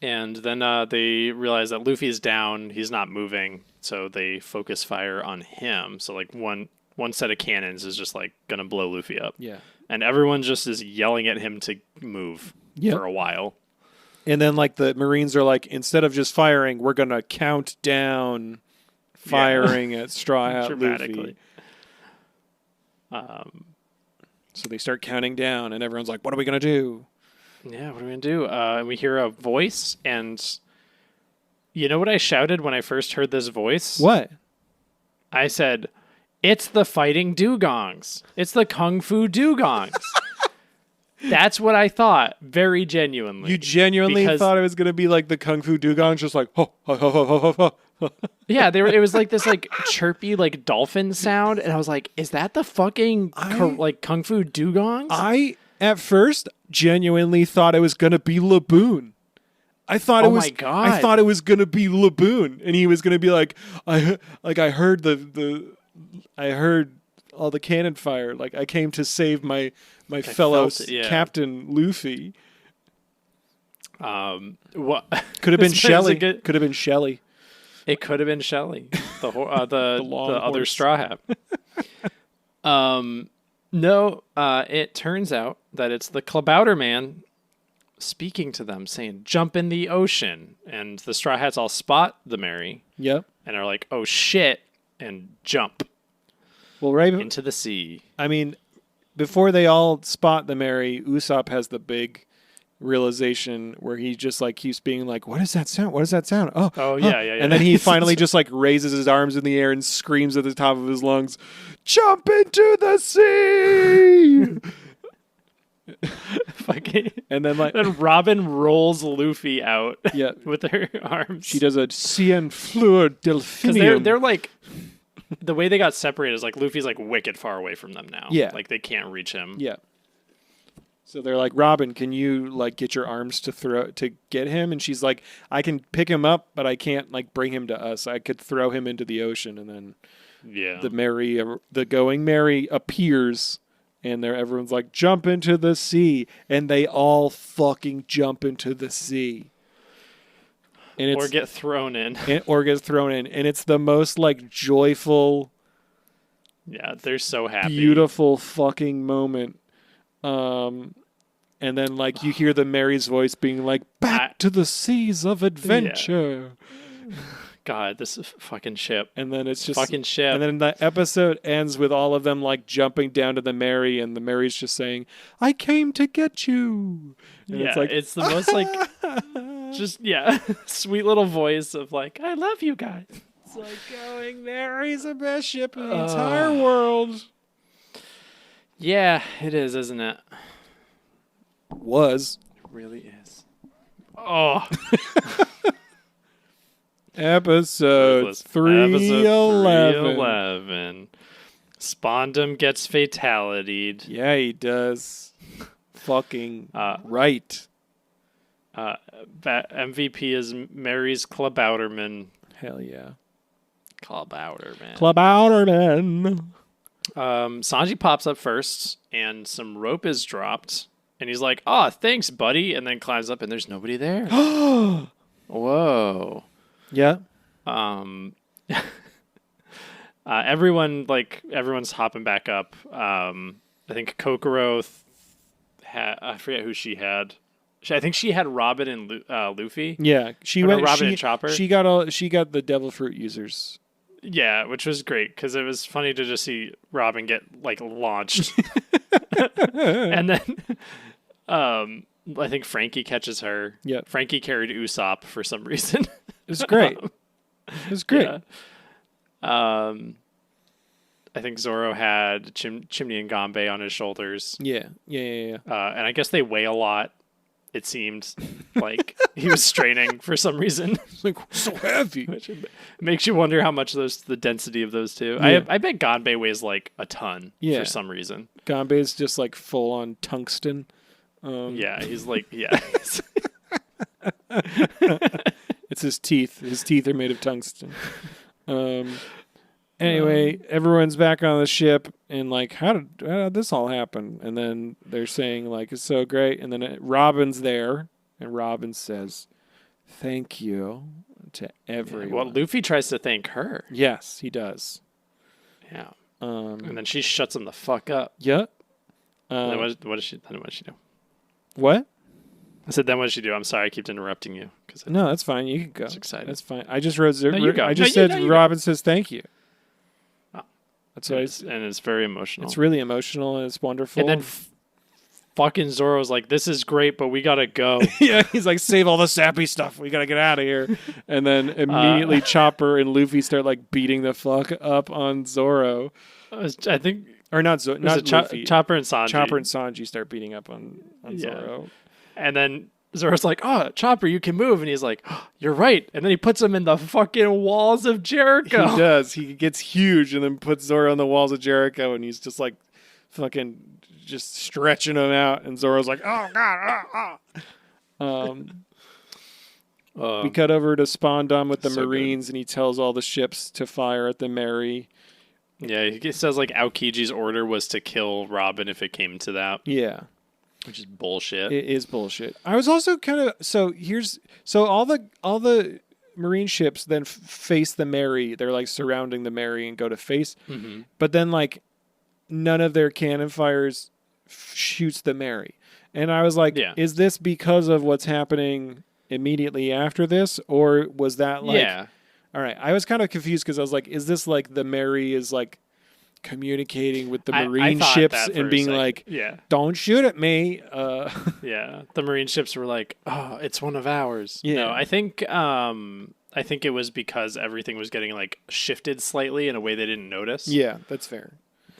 And then they realize that Luffy is down. He's not moving, so they focus fire on him. So like one set of cannons is just like gonna blow Luffy up. Yeah. And everyone just is yelling at him to move for a while. And then like the Marines are like, instead of just firing, we're gonna count down firing at Straw Hat Luffy. So they start counting down, and everyone's like, what are we gonna do? Yeah, what are we going to do? And we hear a voice, and you know what I shouted when I first heard this voice? What? I said, it's the fighting dugongs. It's the kung fu dugongs. That's what I thought, very genuinely. You genuinely thought it was going to be like the kung fu dugongs, just like, ho, ho, ho, ho, ho, ho, ho. Yeah, it was like this like chirpy like dolphin sound, and I was like, is that the fucking kung fu dugongs? I, at first, genuinely thought it was going to be Laboon. I thought my God. I thought it was going to be Laboon, and he was going to be like, I heard I heard all the cannon fire. Like, I came to save my fellow Captain Luffy. What could have been Shelly. Could have been Shelly. It could have been Shelly, the other Straw Hat. No, it turns out that it's the Klabouter Man speaking to them, saying, jump in the ocean. And the Straw Hats all spot the Mary. Yep. And are like, oh shit, and jump into the sea. I mean, before they all spot the Mary, Usopp has the big realization where he just like keeps being like, what is that sound? What is that sound? Oh, yeah. And then he finally just like raises his arms in the air and screams at the top of his lungs, jump into the sea. And then like Robin rolls Luffy out with her arms. She does a cien fleur delphinium. They're like, the way they got separated is like Luffy's like wicked far away from them now. Yeah. Like they can't reach him. Yeah. So they're like, Robin, can you like get your arms to get him? And she's like, I can pick him up, but I can't like bring him to us. I could throw him into the ocean, and then the going Mary appears, and everyone's like, jump into the sea, and they all fucking jump into the sea. And or get thrown in. And it's the most like joyful, they're so happy, beautiful fucking moment. And then like you hear the Mary's voice being like, back to the seas of adventure. Yeah. God, this fucking ship. And then it's just fucking ship. And then the episode ends with all of them like jumping down to the Mary, and the Mary's just saying, I came to get you. And it's the most like sweet little voice of like, I love you guys. It's like going, Mary's the best ship in the entire world. Yeah, it is, isn't it? Was. It really is. Oh. Episode 311. Spondum gets fatality'd. Yeah, he does. Fucking right. MVP is Mary's Klabouterman. Hell yeah. Klabouterman. Klabouterman. Sanji pops up first, and some rope is dropped, and he's like, "Oh, thanks, buddy," and then climbs up, and there's nobody there. Whoa. Yeah. Everyone's hopping back up. I think Kokoro I forget who she had. I think she had Robin and Luffy. Yeah, she Or went. no, Robin she, and Chopper. She got the devil fruit users. Yeah, which was great because it was funny to just see Robin get like launched, and then I think Frankie catches her. Yeah, Frankie carried Usopp for some reason. It was great. It was great. Yeah. I think Zoro had Chimney and Ganbei on his shoulders. Yeah. And I guess they weigh a lot. It seemed like he was straining for some reason. It's like so heavy. Which makes you wonder how much the density of those two. Yeah. I bet Ganbei weighs like a ton for some reason. Ganbei's just like full on tungsten. Yeah, he's like, yeah. It's his teeth. His teeth are made of tungsten. Anyway, everyone's back on the ship, and like, how did this all happen? And then they're saying like, it's so great. And then Robin's there, and Robin says, "Thank you to everyone." Yeah, well, Luffy tries to thank her. Yes, he does. Yeah. And then she shuts him the fuck up. Yeah. Then what does she do? What? I said, then what did she do? I'm sorry, I keep interrupting you. No, that's fine. You can go. I was excited. That's fine. I just wrote. you go. I just said Robin says thank you. Oh. That's what and it's very emotional. It's really emotional and it's wonderful. And then fucking Zoro's like, "This is great, but we gotta go." Yeah, he's like, "Save all the sappy stuff. We gotta get out of here." And then immediately Chopper and Luffy start like beating the fuck up on Zoro. I think, or not Zoro, not Luffy. Chopper and Sanji. Chopper and Sanji start beating up on Zoro. And then Zoro's like, "Oh, Chopper, you can move." And he's like, "Oh, you're right." And then he puts him in the fucking walls of Jericho. He does. He gets huge and then puts Zoro on the walls of Jericho, and he's just like fucking just stretching him out. And Zoro's like, "Oh God!" We cut over to Spondon with the Marines, and he tells all the ships to fire at the Mary. Yeah, he says like Aokiji's order was to kill Robin if it came to that. Yeah. Which is bullshit. It is bullshit. I was also kind of so all the Marine ships then face the Mary. They're like surrounding the Mary and go to face. Mm-hmm. But then like none of their cannon fires shoots the Mary. And I was like, is this because of what's happening immediately after this, or was that like? Yeah. All right. I was kind of confused because I was like, is this like the Mary is like communicating with the Marine ships and being like, "Don't shoot at me." Yeah, the Marine ships were like, "Oh, it's one of ours." Yeah. No, I think it was because everything was getting like shifted slightly in a way they didn't notice. Yeah, that's fair.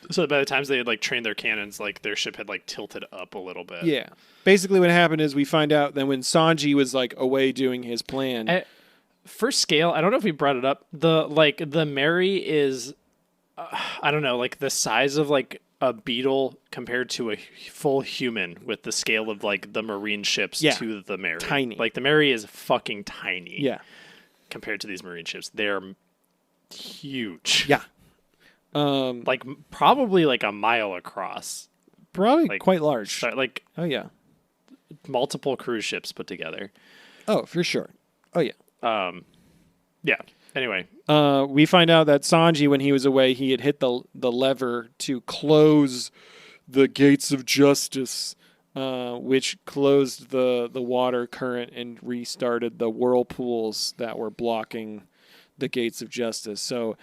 So by the times they had like trained their cannons, like their ship had like tilted up a little bit. Yeah. Basically, what happened is we find out that when Sanji was like away doing his plan. For scale, I don't know if we brought it up. The Mary is. I don't know, like the size of like a beetle compared to a full human with the scale of like the Marine ships to the Mary. Tiny. Like the Mary is fucking tiny. Yeah. Compared to these Marine ships. They're huge. Yeah. Like probably like a mile across. Probably like, quite large. Like oh yeah. Multiple cruise ships put together. Oh, for sure. Oh yeah. Yeah. Anyway, we find out that Sanji, when he was away, he had hit the lever to close the gates of justice, which closed the water current and restarted the whirlpools that were blocking the gates of justice. So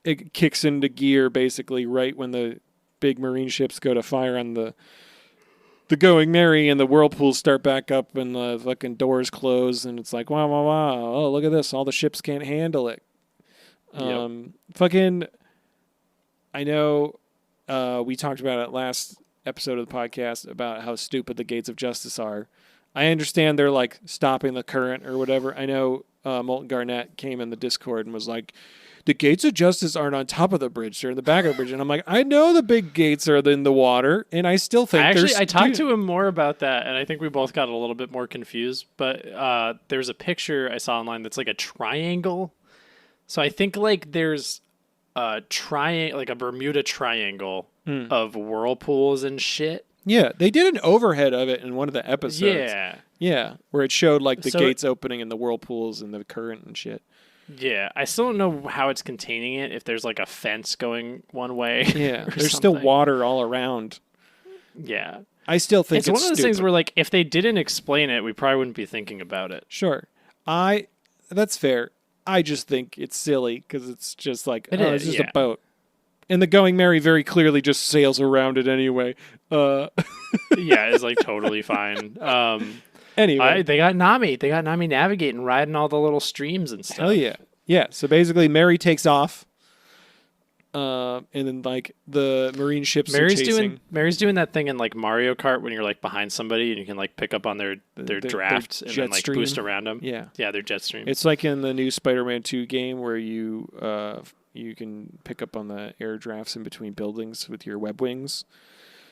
it kicks into gear basically right when the big Marine ships go to fire on the Going Mary, and the whirlpools start back up and the fucking doors close, and it's like, wow, wow, wow. Oh, look at this. All the ships can't handle it. Fucking, I know we talked about it last episode of the podcast about how stupid the gates of justice are. I understand they're like stopping the current or whatever. I know Molten Garnet came in the Discord and was like, the gates of justice aren't on top of the bridge; they're in the back of the bridge. And I'm like, I know the big gates are in the water, and I still think I talked to him more about that, and I think we both got a little bit more confused. But there's a picture I saw online that's like a triangle. So I think like there's like a Bermuda Triangle of whirlpools and shit. Yeah, they did an overhead of it in one of the episodes. Yeah. Yeah, where it showed like the So- gates opening and the whirlpools and the current and shit. Yeah, I still don't know how it's containing it. If there's like a fence going one way. Yeah, or there's still something. water all around. Yeah. I still think It's one of those stupid. things where, like, if they didn't explain it, we probably wouldn't be thinking about it. Sure. That's fair. I just think it's silly because it's just like, It it's is, just yeah. a boat. And the Going Merry very clearly just sails around it anyway. Yeah, it's like totally fine. Anyway. They got Nami. They got Nami navigating, riding all the little streams and stuff. Hell yeah. Yeah, so basically Mary takes off. And then like the marine ships are chasing. Mary's doing that thing in like Mario Kart when you're like behind somebody and you can like pick up on their draft and jet then like stream. boost around them. Yeah. Yeah, their jet stream. It's like in the new Spider-Man 2 game where you can pick up on the air drafts in between buildings with your web wings.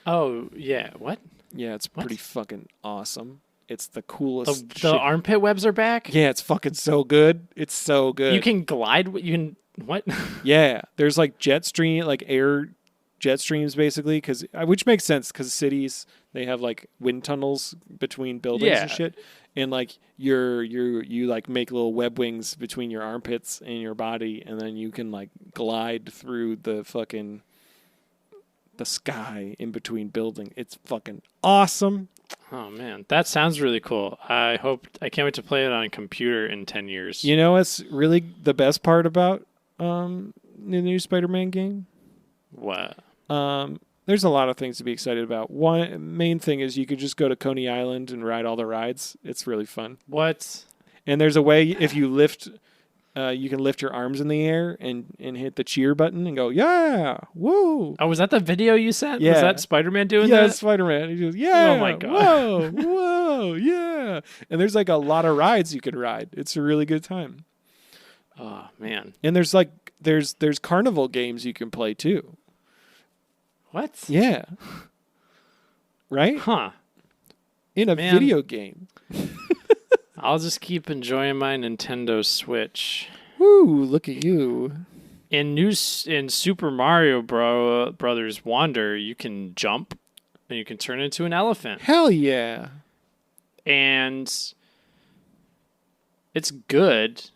Oh, yeah. What? Yeah, it's What? pretty fucking awesome. It's the coolest The shit. armpit webs are back? Yeah, it's fucking so good. It's so good. You can glide. You can. What? Yeah, there's like air jet streams basically, which makes sense because cities they have like wind tunnels between buildings Yeah. and shit, and like you like make little web wings between your armpits and your body, and then you can like glide through the sky in between building. It's fucking awesome. Oh, man. That sounds really cool. I can't wait to play it on a computer in 10 years. You know what's really the best part about the new Spider-Man game? What? There's a lot of things to be excited about. One main thing is you could just go to Coney Island and ride all the rides. It's really fun. What? And there's a way if you lift, you can lift your arms in the air and hit the cheer button and go, yeah, woo. Oh, was that the video you sent? Yeah. Was that Spider-Man doing Yeah, that? it's Spider-Man. He goes, yeah, Oh my God. whoa, whoa, yeah. And there's like a lot of rides you can ride. It's a really good time. Oh, man. And there's carnival games you can play too. What? Yeah. Right? Huh. In a Man. video game. I'll just keep enjoying my Nintendo Switch. Woo, look at you. In Super Mario Brothers Wonder, you can jump and you can turn into an elephant. Hell yeah. And it's good,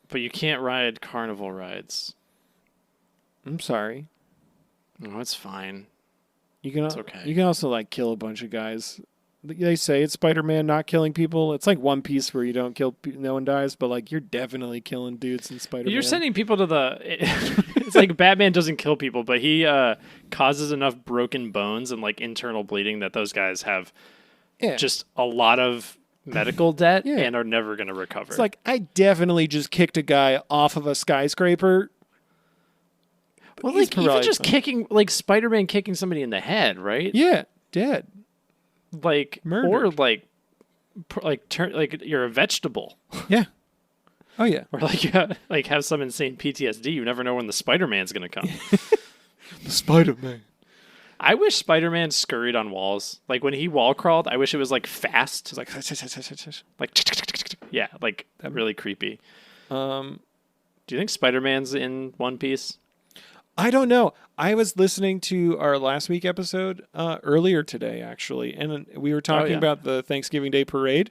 but you can't ride carnival rides. I'm sorry. No, it's fine. It's okay. You can also like kill a bunch of guys. They say it's Spider-Man not killing people. It's like One Piece where you don't kill, no one dies, but like you're definitely killing dudes in Spider-Man. You're sending people to the... It's like Batman doesn't kill people, but he causes enough broken bones and like internal bleeding that those guys have just a lot of medical debt and are never going to recover. It's like, I definitely just kicked a guy off of a skyscraper. well, he's like even probably just fine. kicking, like Spider-Man kicking somebody in the head, right? Yeah, dead. Like Murdered. or like turn like you're a vegetable, Yeah. Oh yeah. or like have some insane PTSD. You never know when the Spider-Man's going to come. Spider-Man. I wish Spider-Man scurried on walls. Like when he wall crawled, I wish it was like fast. It's like, Like yeah, like really creepy. um, Do you think Spider-Man's in One Piece? I don't know. I was listening to our last week episode earlier today, actually, and we were talking yeah. about the Thanksgiving Day parade.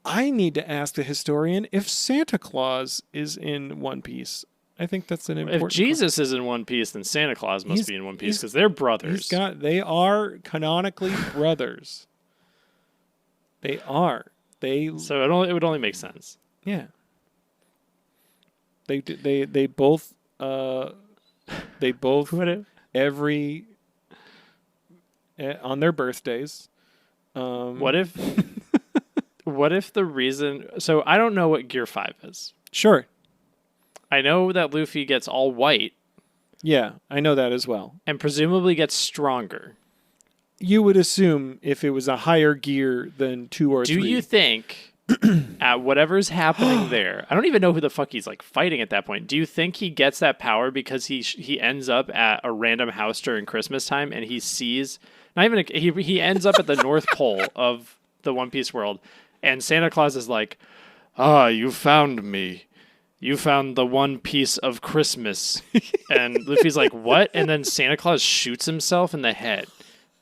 I need to ask the historian if Santa Claus is in One Piece. I think that's an important. If Jesus is in One Piece, then Santa Claus must He's- be in One Piece he's- because they're brothers. They are canonically brothers. They are. So it would only make sense. Yeah. They both every on their birthdays. What if the reason? So I don't know what Gear 5 is. Sure. I know that Luffy gets all white Yeah, I know that as well. and presumably gets stronger. You would assume if it was a higher gear than 2 or 3. Do you think at whatever's happening there, I don't even know who the fuck he's like fighting at that point. Do you think he gets that power because he ends up at a random house during Christmas time and he sees he ends up at the North Pole of the One Piece world and Santa Claus is like, "Ah, you found me. you found the one piece of Christmas. And Luffy's like, what? And then Santa Claus shoots himself in the head.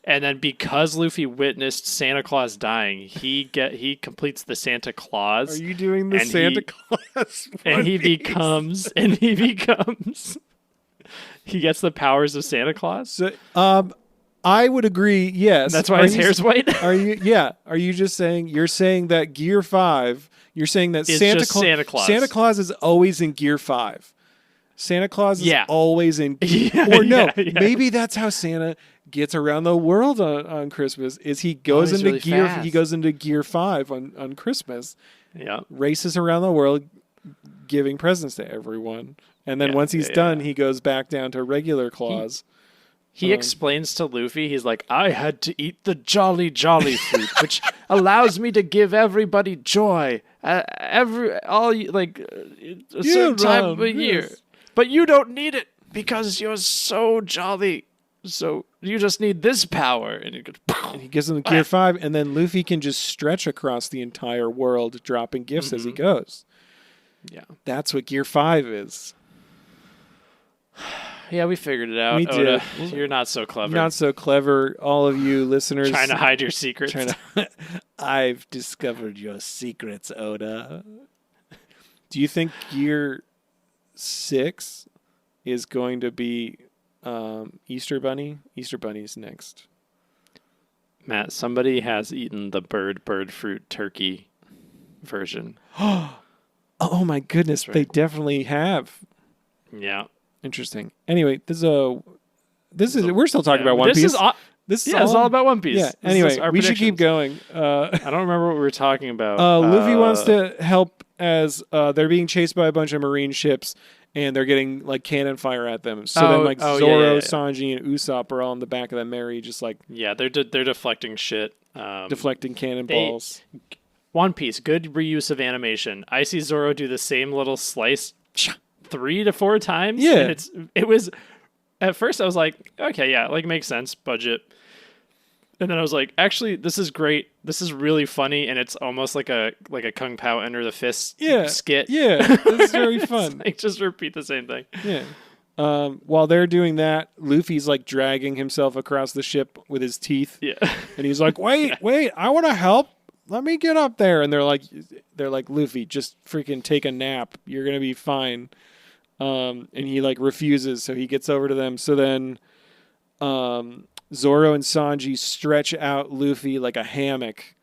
And then because Luffy witnessed Santa Claus dying, he completes the Santa Claus. Are you doing the Santa Claus? And he becomes he gets the powers of Santa Claus. So, I would agree. Yes, That's why his hair's white. Are you? Yeah. Are you just saying? You're saying that Gear 5. You're saying that It's Santa just Santa Claus. Santa Claus is always in Gear 5. Santa Claus is always in. Yeah, or no, yeah. maybe that's how Santa gets around the world on Christmas. Is he goes into really gear? fast. He goes into Gear 5 on Christmas. Yeah. Races around the world, giving presents to everyone, and then Yeah, once he's yeah, done, yeah. he goes back down to regular Claus. He explains to Luffy, he's like, I had to eat the jolly fruit, which allows me to give everybody joy a certain time of the year. yes. But you don't need it because you're so jolly. So you just need this power. And he goes, And he gives him Gear 5, and then Luffy can just stretch across the entire world, dropping gifts as he goes. yeah. That's what Gear 5 is. Yeah, we figured it out. We Oda, did. you're not so clever. Not so clever, all of you listeners. trying to hide your secrets. I've discovered your secrets, Oda. Do you think Gear 6 is going to be Easter Bunny? Easter Bunny's next. Matt, somebody has eaten the bird fruit turkey version. Oh my goodness, That's they right. definitely have. Yeah. Interesting. Anyway, we're still talking about One this Piece. Is all, This is it's all about One Piece. Yeah. This Anyway, is our we should keep predictions. going. I don't remember what we were talking about. Luffy wants to help as they're being chased by a bunch of marine ships, and they're getting like cannon fire at them. So then Zoro, yeah. Sanji, and Usopp are all in the back of the Mary, just like Yeah, they're deflecting shit. deflecting cannonballs. One Piece, good reuse of animation. I see Zoro do the same little slice 3 to 4 times. Yeah. And it was at first I was like, okay, yeah, like makes sense, budget. And then I was like, actually, this is great. This is really funny, and it's almost like a Kung Pao Enter the Fist skit. Yeah, it's very fun. Like just repeat the same thing. Yeah. While they're doing that, Luffy's like dragging himself across the ship with his teeth. Yeah. And he's like, wait, I want to help. Let me get up there. And they're like, Luffy, just freaking take a nap. You're going to be fine. And he like refuses. So he gets over to them. So then, Zoro and Sanji stretch out Luffy like a hammock.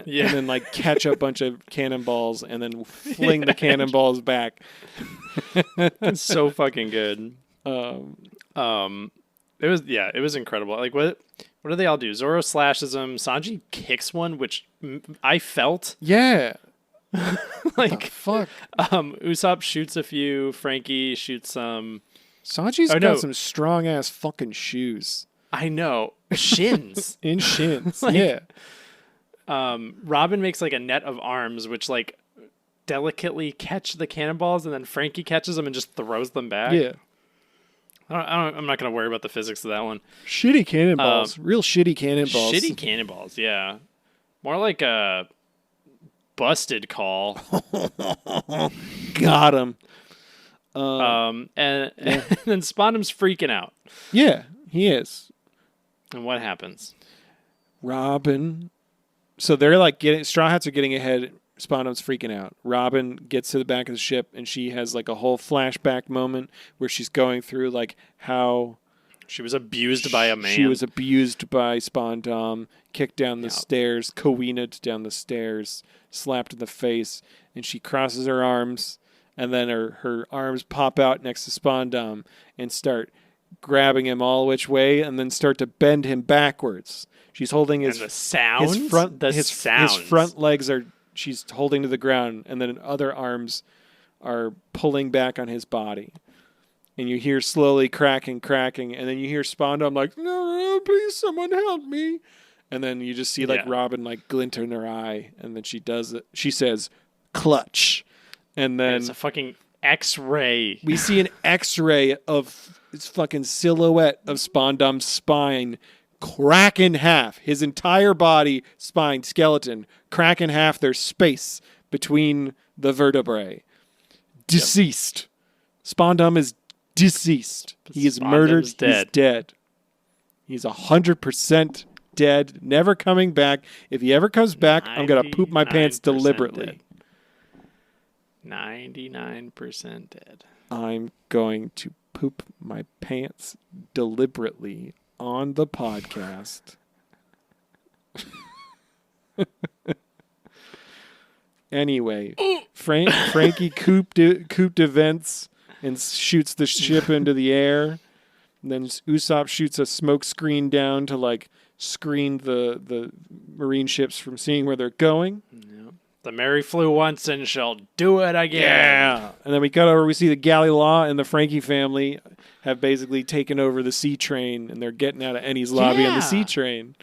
Yeah. And then like catch a bunch of cannonballs and then fling the cannonballs back. It's so fucking good. It was incredible. Like what do they all do? Zoro slashes him. Sanji kicks one, which I felt. Yeah. Like Fuck. Usopp shoots a few. Frankie shoots some. Sanji's Oh, got no. some strong ass fucking shoes. I know shins. In shins. Like- yeah. Robin makes like a net of arms, which like delicately catch the cannonballs, and then Frankie catches them and just throws them back. Yeah. I'm not gonna worry about the physics of that one. Shitty cannonballs. Real shitty cannonballs. Shitty cannonballs, yeah. More like a busted call. Got him. And then Spondum's freaking out. Yeah, he is. And what happens? Robin. So they're like Straw Hats are getting ahead. Spondum's freaking out. Robin gets to the back of the ship and she has like a whole flashback moment where she's going through like how She was abused by a man. she was abused by Spondum, kicked down the stairs, Koweena'd down the stairs, slapped in the face, and she crosses her arms, and then her arms pop out next to Spondum and start grabbing him all which way, and then start to bend him backwards. She's holding his and the sounds. his front his sounds. front legs are she's holding to the ground, and then other arms are pulling back on his body. And you hear slowly cracking, and then you hear Spondum like, no, please, someone help me. And then you just see like Robin like glint in her eye, and then she does it. She says, clutch. And then It's a fucking X-ray. we see an X-ray of this fucking silhouette of Spondum's spine crack in half. His entire body, spine, skeleton, crack in half. There's space between the vertebrae. deceased. Spondum is deceased. He is murdered. He's dead. He's 100% dead. Never coming back. If he ever comes back, I'm going to poop my pants deliberately. 99% dead. I'm going to poop my pants deliberately on the podcast. Anyway, Frankie cooped events and shoots the ship into the air. And then Usopp shoots a smoke screen down to like screen the marine ships from seeing where they're going. Yep. The Mary flew once and shall do it again. Yeah. And then we cut over. We see the Galley Law and the Frankie family have basically taken over the sea train, and they're getting out of Enies Lobby on the sea train.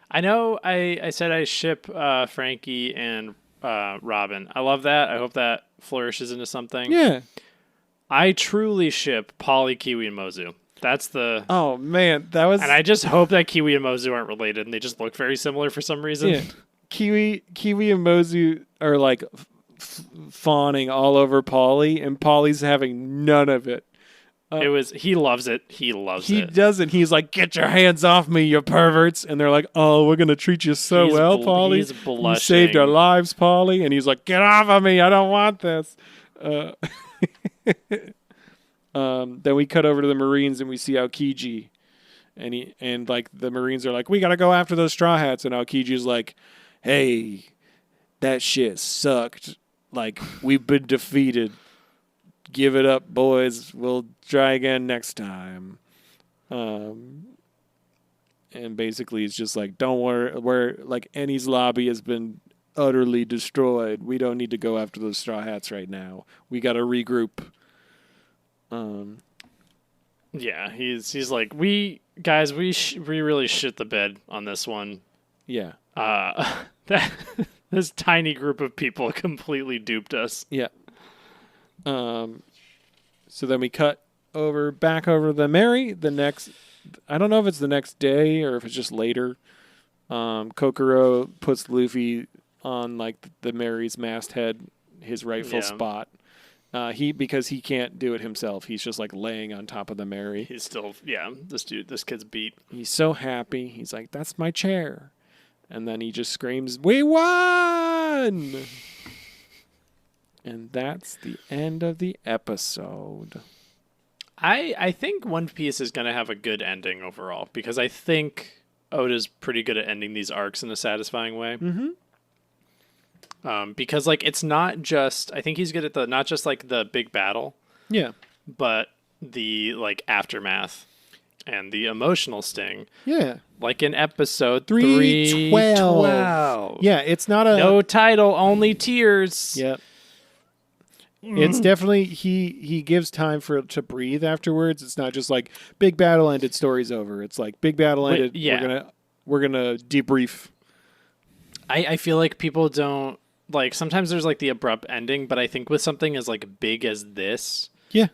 I know. I said I ship Frankie and Robin. I love that. I hope that flourishes into something. Yeah. I truly ship Polly, Kiwi, and Mozu. That's the... Oh, man. That was... And I just hope that Kiwi and Mozu aren't related, and they just look very similar for some reason. Yeah. Kiwi and Mozu are like fawning all over Polly, and Polly's having none of it. He loves it. He loves it. He doesn't. He's like, get your hands off me, you perverts. And they're like, oh, we're going to treat you so well, Polly. He's blushing. You saved our lives, Polly. And he's like, get off of me. I don't want this. Then we cut over to the Marines and we see Aokiji. And like the Marines are like, we got to go after those Straw Hats. And Aokiji's like, hey, that shit sucked. Like, we've been defeated. Give it up, boys. We'll try again next time. And basically it's just like, don't worry. We're like, Enies Lobby has been utterly destroyed. We don't need to go after those Straw Hats right now. We got to regroup. Yeah, he's like, we really shit the bed on this one. Yeah. This tiny group of people completely duped us. Yeah. So then we cut back over the Mary. I don't know if it's the next day or if it's just later. Kokoro puts Luffy on like the Mary's masthead, his rightful spot. Because he can't do it himself. He's just like laying on top of the Mary. He's still, this kid's beat. He's so happy. He's like, that's my chair. And then he just screams, we won! And that's the end of the episode. I think One Piece is going to have a good ending overall, because I think Oda's pretty good at ending these arcs in a satisfying way. Mm-hmm. Because like it's not just, I think he's good at not just like the big battle, but the like aftermath and the emotional sting. Yeah. Like in episode 312. Yeah, it's not a... No title, only tears. Yep. It's definitely... He gives time for it to breathe afterwards. It's not just like, big battle ended, story's over. It's like, big battle ended, we're gonna debrief. I feel like people don't... Like, sometimes there's like the abrupt ending, but I think with something as like big as this... Yeah.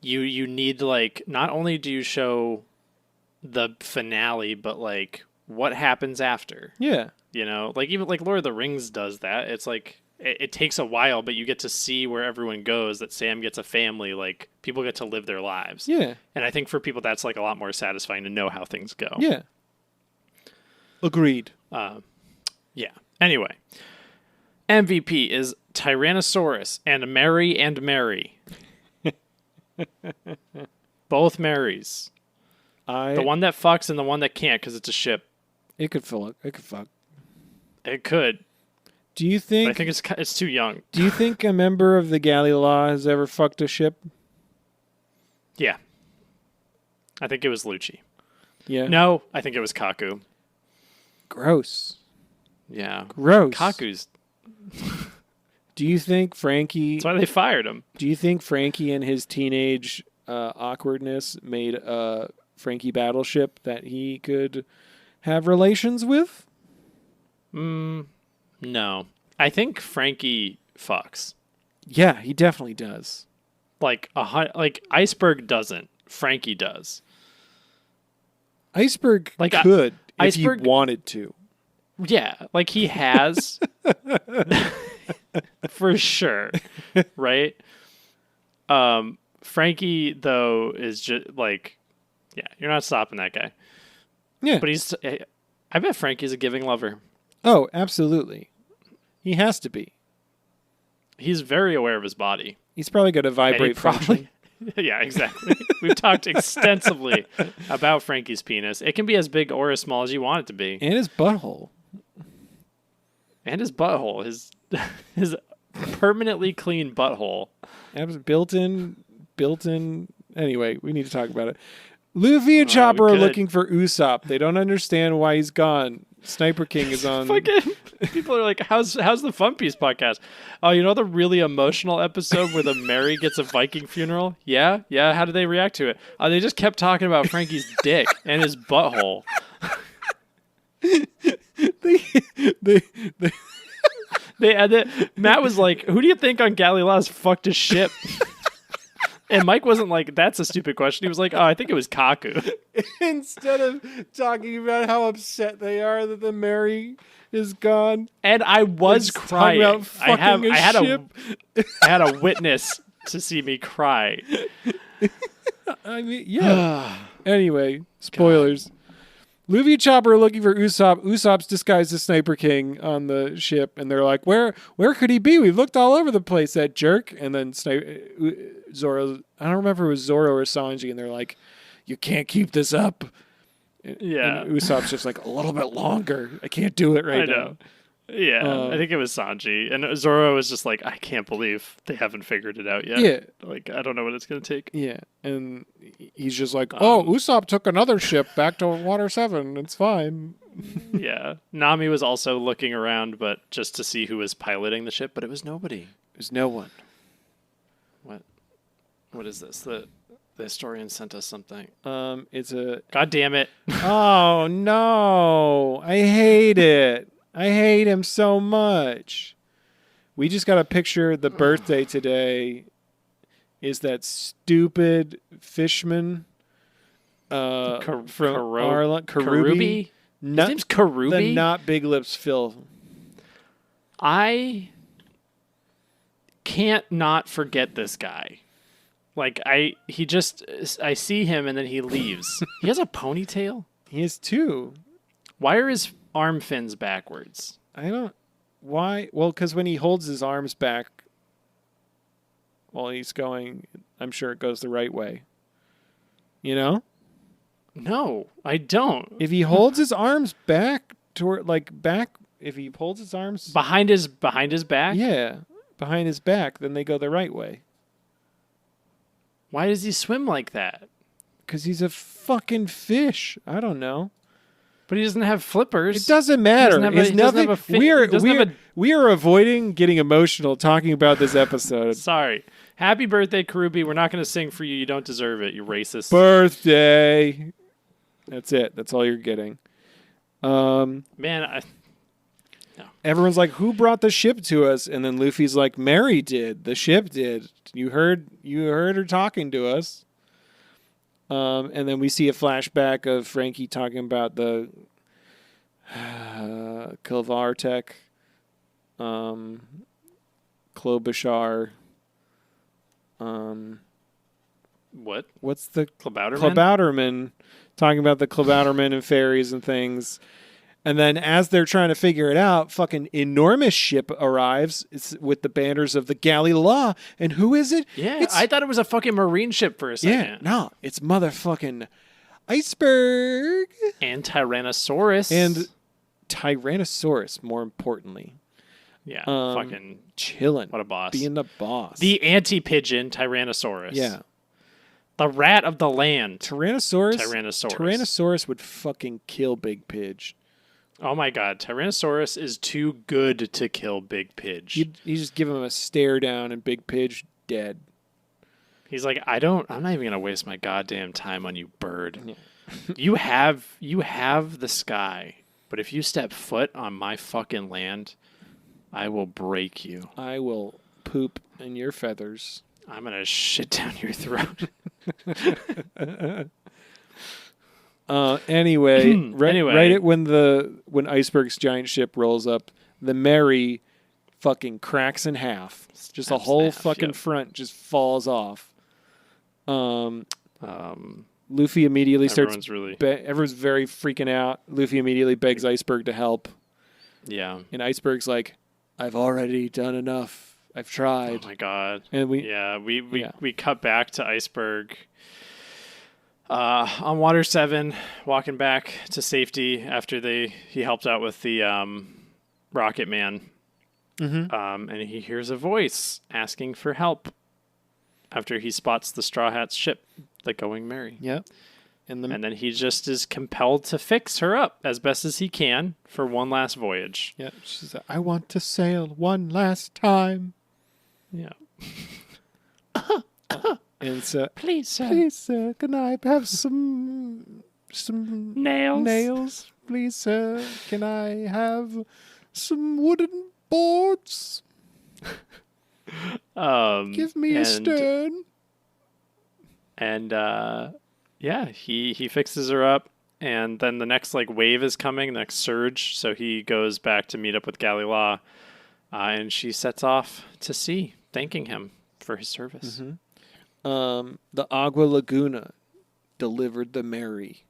You need like... Not only do you show the finale, but like what happens after. Yeah. You know, like even like Lord of the Rings does that. It's like it takes a while, but you get to see where everyone goes, that Sam gets a family, like people get to live their lives. Yeah. And I think for people that's like a lot more satisfying to know how things go. Yeah. Agreed. Yeah. Anyway, MVP is Tyrannosaurus and Mary. Both Marys. The one that fucks and the one that can't because it's a ship. It could fuck. It could. Do you think... But I think it's too young. Do you think a member of the Galley Law has ever fucked a ship? Yeah. I think it was Lucci. Yeah. No, I think it was Kaku. Gross. Yeah. Gross. Kaku's... Do you think Frankie... That's why they fired him. Do you think Frankie and his teenage awkwardness made a Frankie battleship that he could have relations with? No. I think Frankie fucks. Yeah, he definitely does. Like Iceberg doesn't. Frankie does. Iceberg could if he wanted to. Yeah, like he has. For sure. Right? Frankie, though, is just like, yeah, you're not stopping that guy. Yeah. But I bet Frankie's a giving lover. Oh, absolutely. He has to be. He's very aware of his body. He's probably got a vibrate function. Yeah, exactly. We've talked extensively about Frankie's penis. It can be as big or as small as you want it to be. And his butthole. And his butthole. His permanently clean butthole. Built-in. Anyway, we need to talk about it. Luffy and Chopper are looking for Usopp. They don't understand why he's gone. Sniper King is on. Fucking people are like, how's the Fun Piece podcast? Oh, you know the really emotional episode where the Mary gets a Viking funeral? Yeah. How did they react to it? They just kept talking about Frankie's dick and his butthole. Matt was like, who do you think on Galileo's fucked his ship? And Mike wasn't like, that's a stupid question. He was like, oh, I think it was Kaku. Instead of talking about how upset they are that the Mary is gone. And I was crying. I had a witness to see me cry. I mean, yeah. Anyway, spoilers. Luffy and Chopper are looking for Usopp. Usopp's disguised as Sniper King on the ship, and they're like, "Where could he be? We've looked all over the place, that jerk." And then Zoro, I don't remember if it was Zoro or Sanji, and they're like, "You can't keep this up." Yeah. And Usopp's just like, a little bit longer. I can't do it right now. Yeah, I think it was Sanji. And Zoro was just like, I can't believe they haven't figured it out yet. Yeah. Like, I don't know what it's going to take. Yeah. And he's just like, Usopp took another ship back to Water 7. It's fine. Yeah. Nami was also looking around, but just to see who was piloting the ship, but it was nobody. There's no one. What is this? The historian sent us something. It's a... God damn it. Oh, no. I hate it. I hate him so much. We just got a picture. The birthday today is that stupid fishman from Karubi. His name's Karubi? The not Big Lips Phil. I can't not forget this guy. Like, I see him and then he leaves. He has a ponytail? He has two. Why are his arm fins backwards? Why? Well, because when he holds his arms back while he's going, I'm sure it goes the right way. You know? No, I don't. If he holds his arms back toward, if he holds his arms behind his back? Yeah, behind his back, then they go the right way. Why does he swim like that? Because he's a fucking fish. I don't know. But he doesn't have flippers. It doesn't matter. We are avoiding getting emotional talking about this episode. Sorry. Happy birthday, Karubi. We're not going to sing for you. You don't deserve it, you racist. Birthday. That's it. That's all you're getting. Everyone's like, who brought the ship to us? And then Luffy's like, Mary did. The ship did. You heard her talking to us. And then we see a flashback of Frankie talking about the Kilvartek, Klobuchar. What's the Klabouterman? Klabouterman, talking about the Klabouterman and fairies and things. And then as they're trying to figure it out, fucking enormous ship arrives. It's with the banners of the Galilea. And who is it? Yeah, I thought it was a fucking marine ship for a second. Yeah, no, it's motherfucking Iceberg. And Tyrannosaurus. And Tyrannosaurus, more importantly. Yeah, fucking chilling. What a boss. Being the boss. The anti-pigeon Tyrannosaurus. Yeah. The rat of the land. Tyrannosaurus would fucking kill Big Pidge. Oh my god, Tyrannosaurus is too good to kill Big Pidge. You just give him a stare down and Big Pidge dead. He's like, I'm not even going to waste my goddamn time on you, bird. Yeah. You have the sky, but if you step foot on my fucking land, I will break you. I will poop in your feathers. I'm going to shit down your throat. Anyway, right at when Iceberg's giant ship rolls up, the Mary fucking cracks in half. Just a Snaps whole in half, fucking yep. front just falls off. Luffy immediately starts. Everyone's very freaking out. Luffy immediately begs Iceberg to help. Yeah. And Iceberg's like, I've already done enough. I've tried. Oh my god. And we cut back to Iceberg on Water 7, walking back to safety after he helped out with the Rocket Man. Mm-hmm. And he hears a voice asking for help after he spots the Straw Hat's ship, the Going Merry. Yep. And then he just is compelled to fix her up as best as he can for one last voyage. Yeah, she's like, I want to sail one last time. Yeah. And so, Please, sir, can I have some nails? Please, sir, can I have some wooden boards? Give me a stern. And yeah, he fixes her up, and then the next wave is coming, the next surge. So he goes back to meet up with Galila, and she sets off to sea, thanking him for his service. Mm-hmm. The Agua Laguna delivered the Mary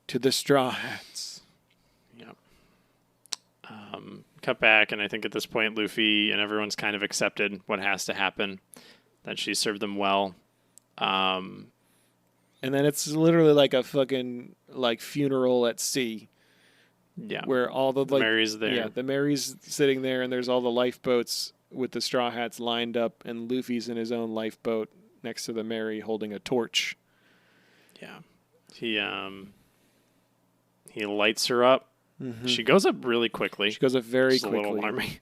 to the Straw Hats. Yep. Cut back, and I think at this point Luffy and everyone's kind of accepted what has to happen, that she served them well. And then it's literally like a fucking funeral at sea. Yeah. Where all the Mary's there. Yeah, the Mary's sitting there, and there's all the lifeboats with the Straw Hats lined up, and Luffy's in his own lifeboat next to the Mary holding a torch. Yeah. He lights her up. Mm-hmm. She goes up really quickly. She goes up very quickly. A little alarming.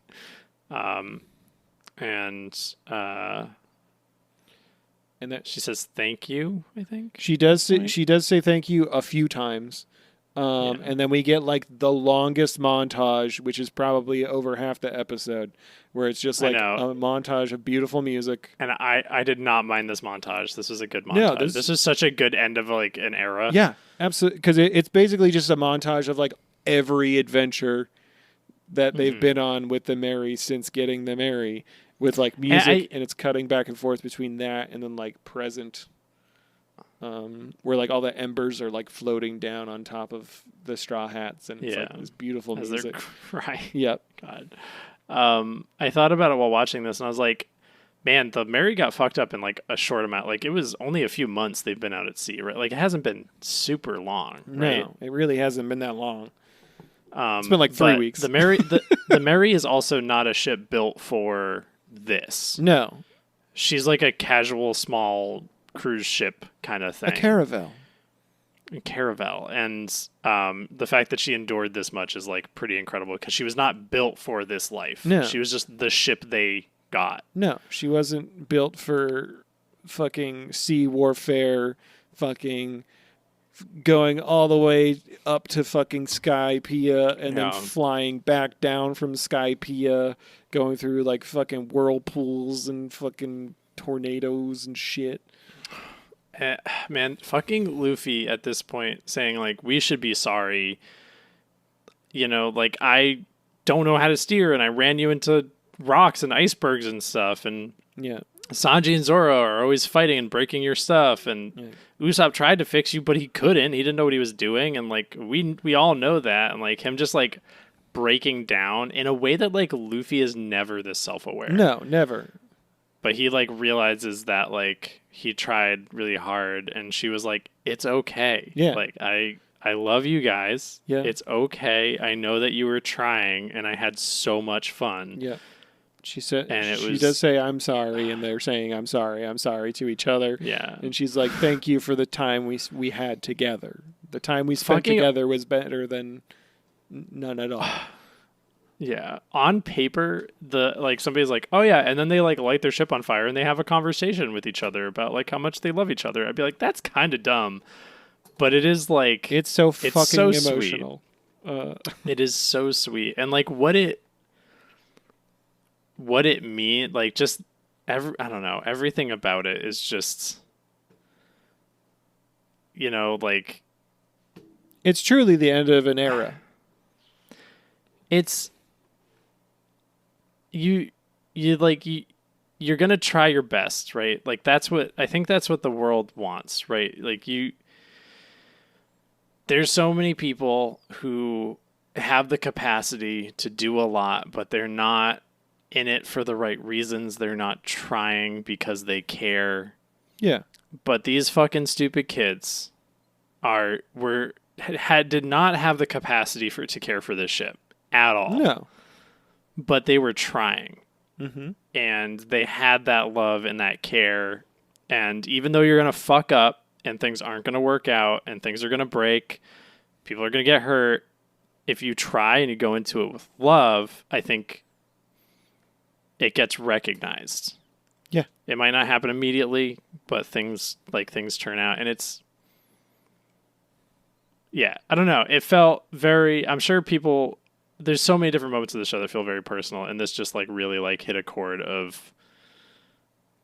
And that she says thank you, I think. She does say thank you a few times. And then we get the longest montage, which is probably over half the episode, where it's just a montage of beautiful music. And I did not mind this montage. This was a good montage. No, this is such a good end of an era. Yeah, absolutely. Because it's basically just a montage of every adventure that they've been on with the Mary since getting the Mary, with music, and it's cutting back and forth between that and then present. Where all the embers are floating down on top of the Straw Hats, and it's this beautiful music. Right. Yep. God. I thought about it while watching this, and I was like, man, the Mary got fucked up in a short amount. It was only a few months they've been out at sea, right? It hasn't been super long, right? No, it really hasn't been that long. It's been 3 weeks. The Mary, the Mary is also not a ship built for this. No. She's a casual small cruise ship kind of thing. A caravel. And the fact that she endured this much is pretty incredible, because she was not built for this life. No. She was just the ship they got. No, she wasn't built for fucking sea warfare, fucking going all the way up to fucking Skypiea and then flying back down from Skypiea, going through fucking whirlpools and fucking tornadoes and shit. Man, fucking Luffy at this point saying we should be sorry. I don't know how to steer, and I ran you into rocks and icebergs and stuff, and Sanji and Zoro are always fighting and breaking your stuff, and Usopp tried to fix you, but he couldn't. He didn't know what he was doing, and we all know that, and him just breaking down in a way that Luffy is never this self-aware. No, never. But he realizes that he tried really hard, and she was it's okay. Yeah. I love you guys. Yeah. It's okay. I know that you were trying, and I had so much fun. Yeah. She said, and she does say, I'm sorry, and they're saying, I'm sorry to each other. Yeah. And she's like, thank you for the time we had together. The time we spent together was better than none at all. Yeah. On paper, somebody's oh yeah, and then they light their ship on fire and they have a conversation with each other about how much they love each other. I'd be that's kind of dumb. But it is it's so fucking emotional. It is so sweet. And what it means, just I don't know, everything about it is just it's truly the end of an era. It's you you're going to try your best, right? Like that's what the world wants, right? Like there's so many people who have the capacity to do a lot, but they're not in it for the right reasons. They're not trying because they care. Yeah. But these fucking stupid kids did not have the capacity to care for this ship at all. No. But they were trying. Mm-hmm. And they had that love and that care. And even though you're going to fuck up and things aren't going to work out and things are going to break, people are going to get hurt, if you try and you go into it with love, I think it gets recognized. Yeah. It might not happen immediately, but things turn out. And I don't know. It felt I'm sure people, there's so many different moments of the show that feel very personal. And this just like really like hit a chord of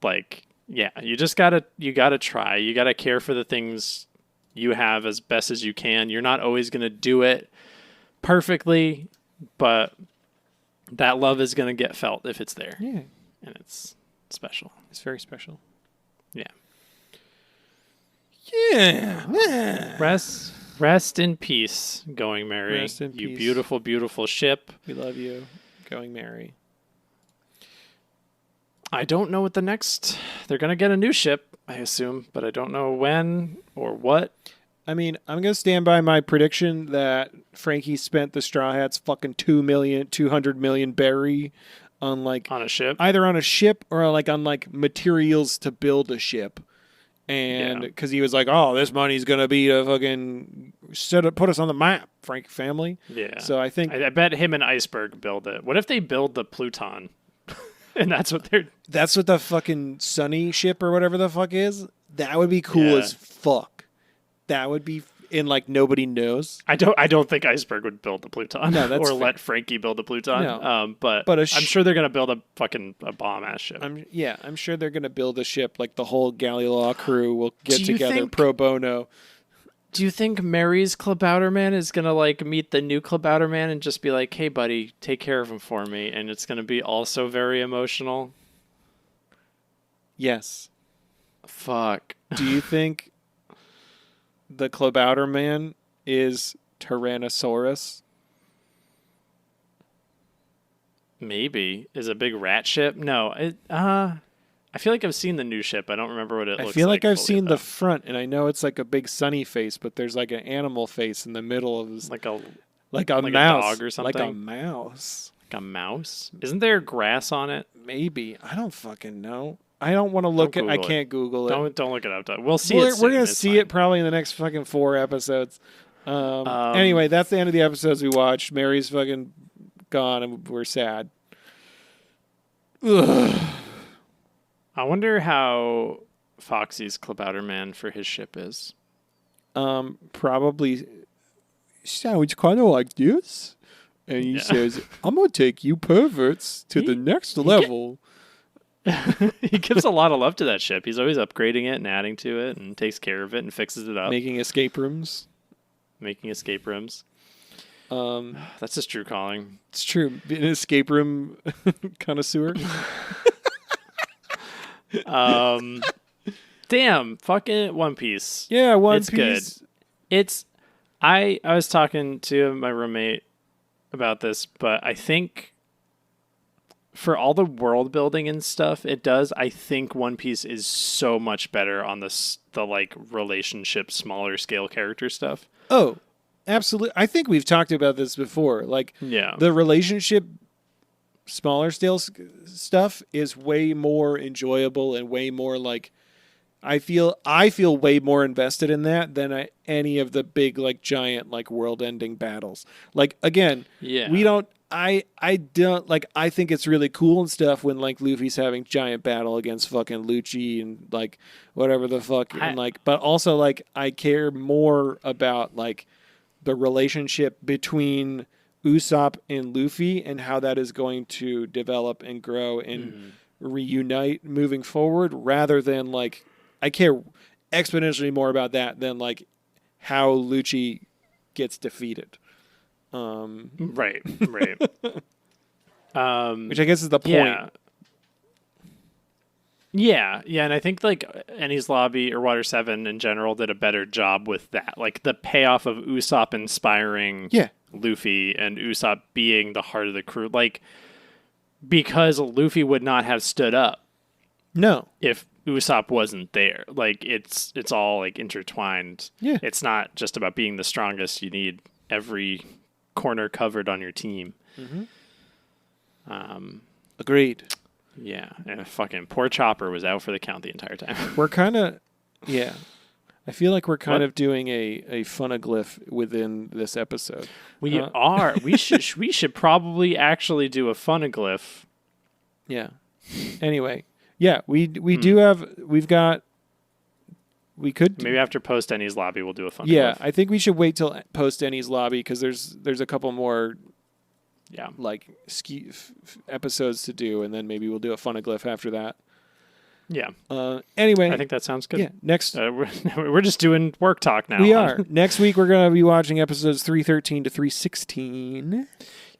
like, yeah, you gotta try. You gotta care for the things you have as best as you can. You're not always going to do it perfectly, but that love is going to get felt if it's there. Yeah. And it's special. It's very special. Yeah. Yeah. Rest in peace, Going Merry. Rest in you peace. Beautiful, beautiful ship. We love you, Going Merry. I don't know what they're going to get a new ship, I assume, but I don't know when or what. I mean, I'm going to stand by my prediction that Frankie spent the Straw Hats fucking $200 million berry on like On a ship? either on a ship or like on like materials to build a ship. And because he was like, oh, this money's going to be to fucking put us on the map, Frankie family. Yeah. So I think I bet him and Iceberg build it. What if they build the Pluton? And that's what the fucking Sunny ship or whatever the fuck is. That would be cool as fuck. That would be in like nobody knows. I don't think Iceberg would build the Pluton. No, that's or fair. let Frankie build the Pluton. No. But I'm sure they're gonna build a bomb ass ship. I'm sure they're gonna build a ship. Like the whole Galley-Law crew will get together pro bono. Do you think Mary's Klabouterman is gonna like meet the new Klabouterman and just be like, "Hey, buddy, take care of him for me," and it's gonna be also very emotional? Yes. Fuck. Do you think the Klabouterman is Tyrannosaurus? Maybe. Is a big rat ship? No. I feel like I've seen the new ship. I don't remember what it looks like. I feel like I've fully, seen though. the front, and I know it's like a big sunny face, but there's like an animal face in the middle of this, like a mouse, a dog or something. like a mouse. Like a mouse? Isn't there grass on it? Maybe. I don't fucking know. I don't want to look at. I can't Google it. Don't look it up. We'll see We're it. Soon. gonna It's see fine. it probably in the next fucking 4 episodes. Anyway, that's the end of the episodes we watched. Mary's fucking gone, and we're sad. Ugh. I wonder how Foxy's Klabouterman for his ship is. Probably sounds kind of like this. And he says, I'm going to take you perverts to the next level. He gives a lot of love to that ship. He's always upgrading it and adding to it and takes care of it and fixes it up. Making escape rooms. That's his true calling. It's true. Being an escape room connoisseur. Damn, fucking One Piece. Yeah, One Piece. Piece. Good. I was talking to my roommate about this, but I think for all the world building and stuff it does, I think One Piece is so much better on the like relationship, smaller scale character stuff. Oh, absolutely. I think we've talked about this before. Like, the relationship, smaller scale stuff is way more enjoyable and way more like. I feel way more invested in that than any of the big like giant like world-ending battles. Like again, we don't. I don't like. I think it's really cool and stuff when like Luffy's having giant battle against fucking Lucci and like whatever the fuck and like. But also like I care more about like the relationship between Usopp and Luffy and how that is going to develop and grow and reunite moving forward, rather than like. I care exponentially more about that than like how Lucci gets defeated. Right. Which I guess is the point. Yeah. Yeah, and I think like Enies Lobby or Water 7 in general did a better job with that. Like the payoff of Usopp inspiring Luffy and Usopp being the heart of the crew. Like, because Luffy would not have stood up if Usopp wasn't there. Like, it's all like intertwined. Yeah. It's not just about being the strongest. You need every corner covered on your team. Agreed. Yeah, and fucking poor Chopper was out for the count the entire time. We're kind of, I feel like we're kind of doing a funaglyph within this episode. We are. We should probably actually do a funaglyph. Yeah. Anyway, we do have, we could Maybe after post Enies Lobby we'll do a funaglyph. Yeah, I think we should wait till post Enies Lobby because there's a couple more like episodes to do, and then maybe we'll do a funaglyph after that. Yeah. Anyway, I think that sounds good. Yeah. Next, we're just doing work talk now. We are. Next week we're going to be watching episodes 313 to 316.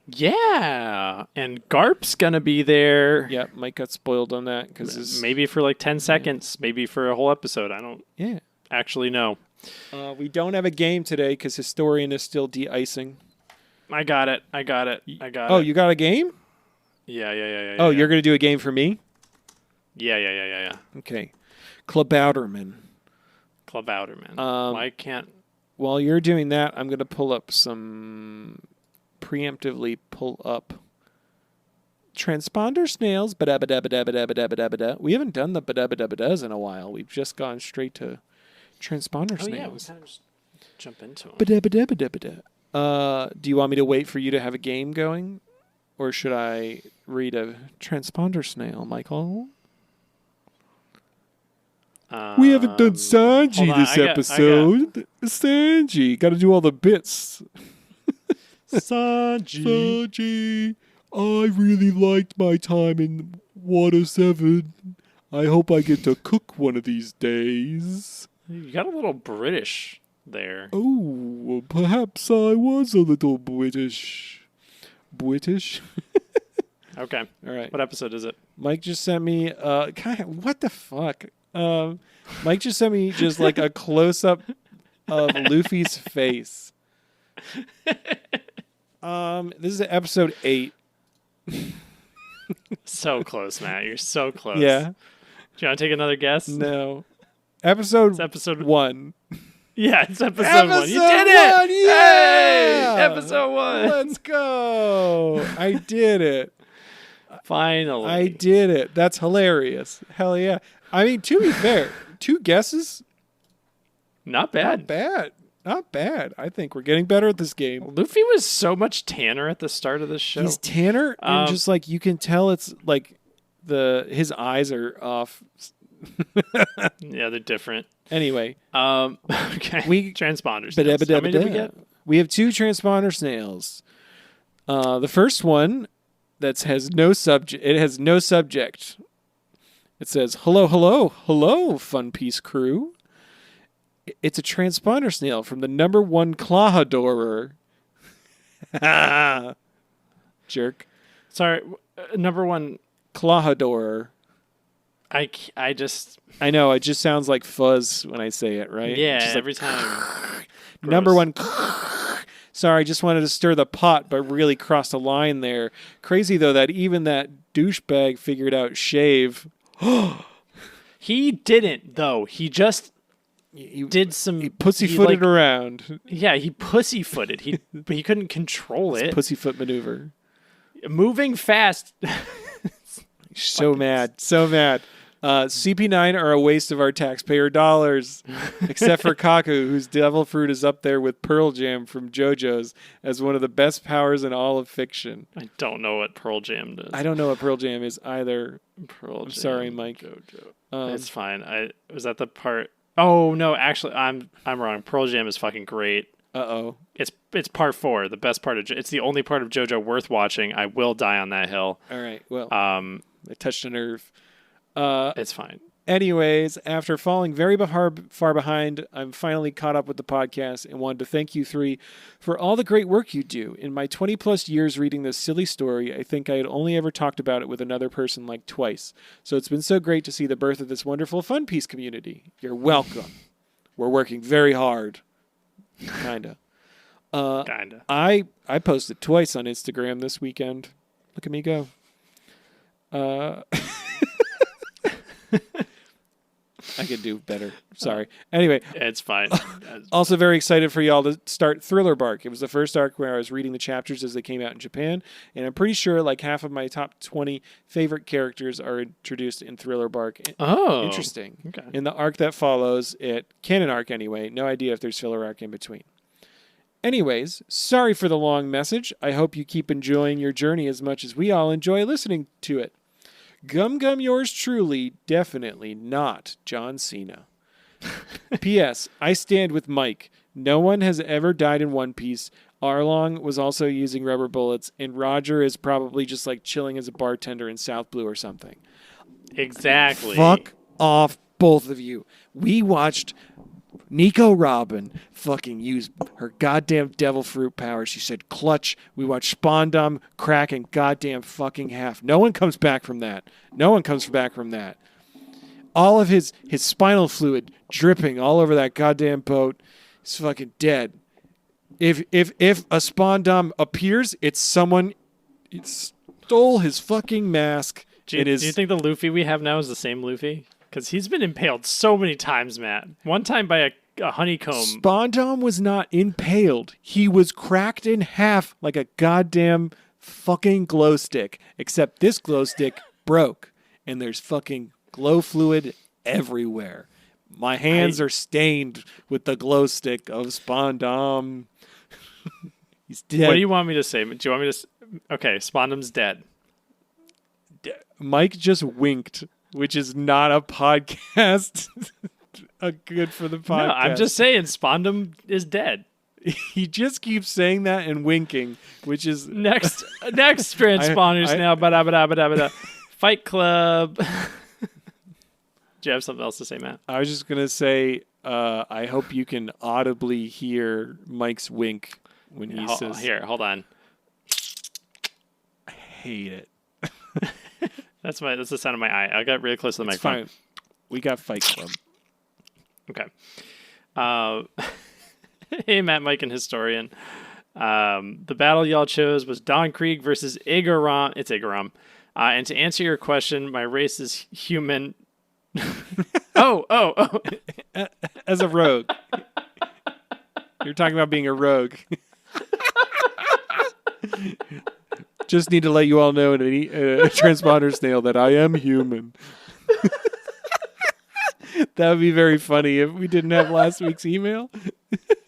Yeah, and Garp's gonna be there. Yeah, Mike got spoiled on that because maybe for like 10 seconds, maybe for a whole episode. I don't. Actually know. We don't have a game today because Historian is still de-icing. I got it. Oh, you got a game? Yeah. Oh, you're going to do a game for me? Yeah. Okay. Klabouterman. Why can't... While you're doing that, I'm going to preemptively pull up transponder snails. Ba-da-ba-da-ba-da-ba-da-ba-da-ba-da. We haven't done the ba-da-ba-da-ba-das in a while. We've just gone straight to transponder snails. Yeah, we kind of just jump into them. Ba-da-ba-da-ba-da-ba-da. Do you want me to wait for you to have a game going? Or should I read a transponder snail, Michael? We haven't done Sanji this episode. Sanji. Got to do all the bits. Sanji. I really liked my time in Water 7. I hope I get to cook one of these days. You got a little British there. Oh, perhaps I was a little British. Okay. All right. What episode is it? Mike just sent me what the fuck? Mike just sent me just like a close up of Luffy's face. This is episode 8. So close, Matt. You're so close. Yeah. Do you want to take another guess? No. It's episode 1. Yeah, it's episode 1. You did it! Yeah! Hey! Episode 1. Let's go. I did it. Finally. I did it. That's hilarious. Hell yeah. I mean, to be fair, 2 guesses. Not bad. Not bad. I think we're getting better at this game. Luffy was so much tanner at the start of this show. He's tanner, and just like you can tell, it's like his eyes are off. Yeah, they're different. Anyway, okay. Transponders. How many did we get? We have 2 transponder snails. The first one has no subject. It has no subject. It says, hello, Fun Piece crew. It's a transponder snail from the number 1 Clawadorer. Jerk. Sorry, number 1 Clawadorer. I know, it just sounds like fuzz when I say it, right? Yeah, just every time. Number 1. Sorry, just wanted to stir the pot, but really crossed a line there. Crazy, though, that even that douchebag figured out shave. He didn't, though. He just did some... He pussyfooted around. Yeah, he pussyfooted. But he couldn't control it. Pussyfoot maneuver. Moving fast. So mad. CP9 are a waste of our taxpayer dollars, except for Kaku, whose devil fruit is up there with Pearl Jam from JoJo's as one of the best powers in all of fiction. I don't know what Pearl Jam does. I don't know what Pearl Jam is either. I'm sorry, Mike. JoJo. It's fine. Was that the part? Oh no, actually, I'm wrong. Pearl Jam is fucking great. Uh-oh. It's part 4, the best part of. It's the only part of JoJo worth watching. I will die on that hill. All right. Well, I touched a nerve. It's fine. Anyways, after falling very far behind, I'm finally caught up with the podcast and wanted to thank you three for all the great work you do. In my 20 plus years reading this silly story, I think I had only ever talked about it with another person like twice. So it's been so great to see the birth of this wonderful Fun Piece community. You're welcome. We're working very hard. Kinda. Kinda. I posted twice on Instagram this weekend. Look at me go. I could do better. Sorry. Anyway. It's fine. Also very excited for y'all to start Thriller Bark. It was the first arc where I was reading the chapters as they came out in Japan, and I'm pretty sure like half of my top 20 favorite characters are introduced in Thriller Bark. Oh. Interesting. Okay. In the arc that follows it, canon arc anyway, no idea if there's filler arc in between. Anyways, sorry for the long message. I hope you keep enjoying your journey as much as we all enjoy listening to it. Gum yours truly, definitely not John Cena. P.S. I stand with Mike. No one has ever died in One Piece. Arlong was also using rubber bullets, and Roger is probably just like chilling as a bartender in South Blue or something. Exactly. Fuck off, both of you. We watched Nico Robin fucking use her goddamn devil fruit power. She said clutch. We watched Spondom crack in goddamn fucking half. No one comes back from that. No one comes back from that. All of his spinal fluid dripping all over that goddamn boat. He's fucking dead. If a Spondom appears, it's someone stole his fucking mask. Do you think the Luffy we have now is the same Luffy? Because he's been impaled so many times, Matt. One time by a honeycomb. Spondom was not impaled. He was cracked in half like a goddamn fucking glow stick. Except this glow stick broke. And there's fucking glow fluid everywhere. My hands are stained with the glow stick of Spondom. He's dead. What do you want me to say? Do you want me to... Okay, Spondom's dead. Mike just winked, which is not a podcast. Good for the podcast. No, I'm just saying Spondom is dead. He just keeps saying that and winking, which is... Next transponders now. Ba-da-ba-da-ba-da-ba-da. Fight Club. Do you have something else to say, Matt? I was just going to say, I hope you can audibly hear Mike's wink when he says... Here, hold on. I hate it. That's the sound of my eye. I got really close to the microphone. Fine. We got Fight Club. Okay. Hey, Matt, Mike, and Historian. The battle y'all chose was Don Krieg versus Igaram. It's Igaram. And to answer your question, my race is human. Oh. As a rogue. You're talking about being a rogue. Just need to let you all know in a transponder snail that I am human. That would be very funny if we didn't have last week's email.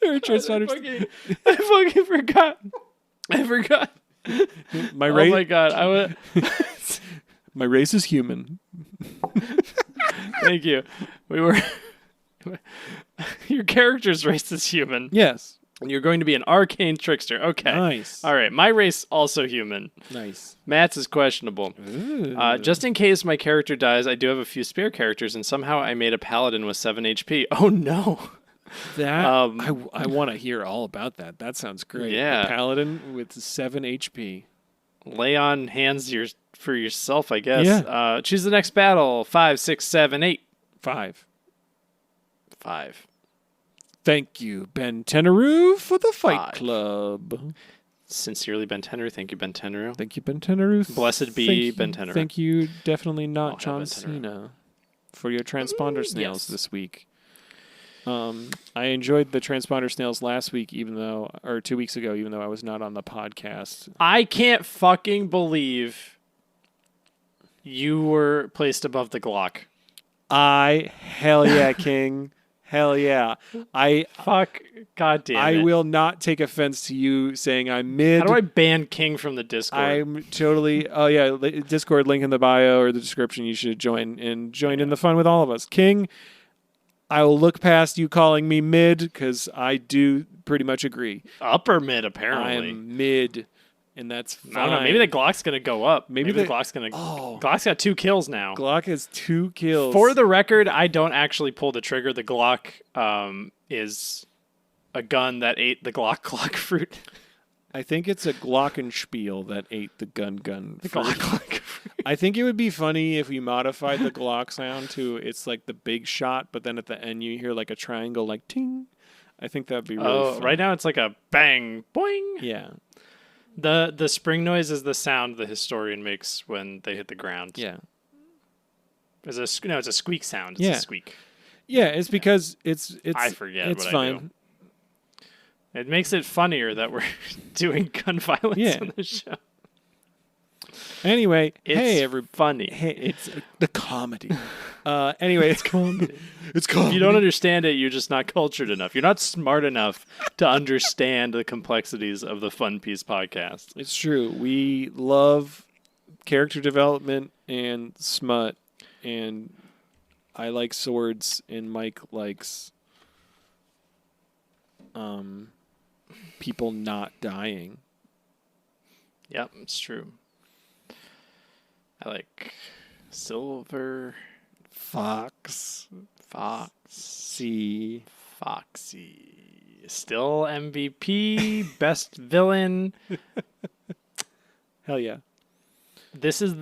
Or transponder snail. I fucking forgot. I forgot. My race. Oh my god! My race is human. Thank you. Your character's race is human. Yes. And you're going to be an arcane trickster. Okay. Nice. All right. My race also human. Nice. Matt's is questionable. Just in case my character dies, I do have a few spare characters, and somehow I made a paladin with 7 HP. Oh no. That I want to hear all about that. That sounds great. Yeah. A paladin with 7 HP. Lay on hands for yourself, I guess. Yeah. Choose the next battle. 5, 6, 7, 8. 5. 5. Thank you, Ben Tenaru, for the Fight 5. Club. Sincerely, Ben Tenaru. Thank you, Ben Tenaru. Thank you, Ben Tenaru. Blessed be Ben Tenaru. Thank you, definitely not Oh, John Ben Tenaru. Cena, for your transponder snails yes. this week. I enjoyed the transponder snails last week, 2 weeks ago, even though I was not on the podcast. I can't fucking believe you were placed above the Glock. Hell yeah, King. Hell yeah. Fuck. God damn it. I will not take offense to you saying I'm mid. How do I ban King from the Discord? I'm totally... Oh, yeah. Discord link in the bio or the description. You should join in the fun with all of us. King, I will look past you calling me mid because I do pretty much agree. Upper mid, apparently. I'm mid. and that's fine. I don't know. Maybe the Glock's gonna go up. Maybe the the- Glock's gonna. Oh. Glock's got 2 kills now. Glock has 2 kills. For the record, I don't actually pull the trigger. The Glock is a gun that ate the Glock fruit. I think it's a glockenspiel that ate the gun. The fruit. Glock. I think it would be funny if we modified the Glock sound to it's like the big shot, but then at the end you hear like a triangle, like ting. I think that'd be really fun. Right now it's like a bang, boing. Yeah. The spring noise is the sound the historian makes when they hit the ground. Yeah. It's a squeak sound. It's Yeah. a squeak. Yeah, it's because it's I forget it's what fine. I do. It makes it funnier that we're doing gun violence on the show. Anyway, It's hey everybody. funny. Hey, it's the comedy. Anyway, it's comedy. It's comedy. If you don't understand it, you're just not cultured enough. You're not smart enough to understand the complexities of the Fun Piece podcast. It's true. We love character development and smut, and I like swords, and Mike likes people not dying. Yep, it's true. I like Silver Fox. Foxy. Still MVP, best villain. Hell yeah. This is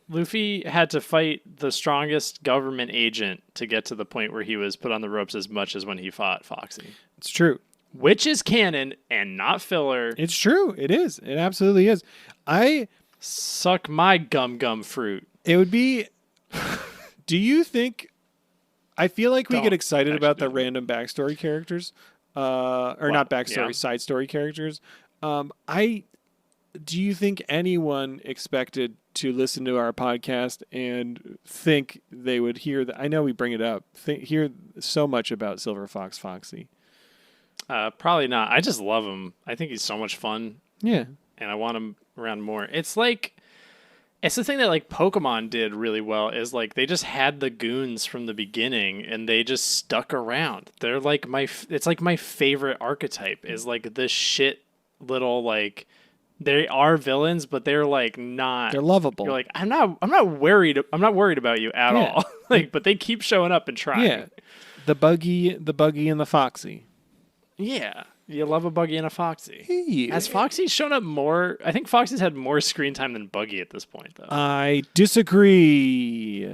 Luffy had to fight the strongest government agent to get to the point where he was put on the ropes as much as when he fought Foxy. It's true. Which is canon and not filler. It's true. It is. It absolutely is. Suck my gum fruit. It would be. Do you think? I feel like we Don't get excited about the actually. random backstory characters, not backstory, yeah. side story characters. Do you think anyone expected to listen to our podcast and think they would hear that? I know we bring it up. Hear so much about Silver Fox Foxy. Probably not. I just love him. I think he's so much fun, Yeah. and I want him around more. It's the thing that like Pokemon did really well is like they just had the goons from the beginning and they just stuck around. They're like it's like my favorite archetype is like this shit little like they are villains, but they're like not. They're lovable. You're like I'm not worried about you at all. Like, but they keep showing up and trying. Yeah. The buggy and the Foxy. Yeah. You love a Buggy and a Foxy. Hey. Has Foxy shown up more? I think Foxy's had more screen time than Buggy at this point, though. I disagree.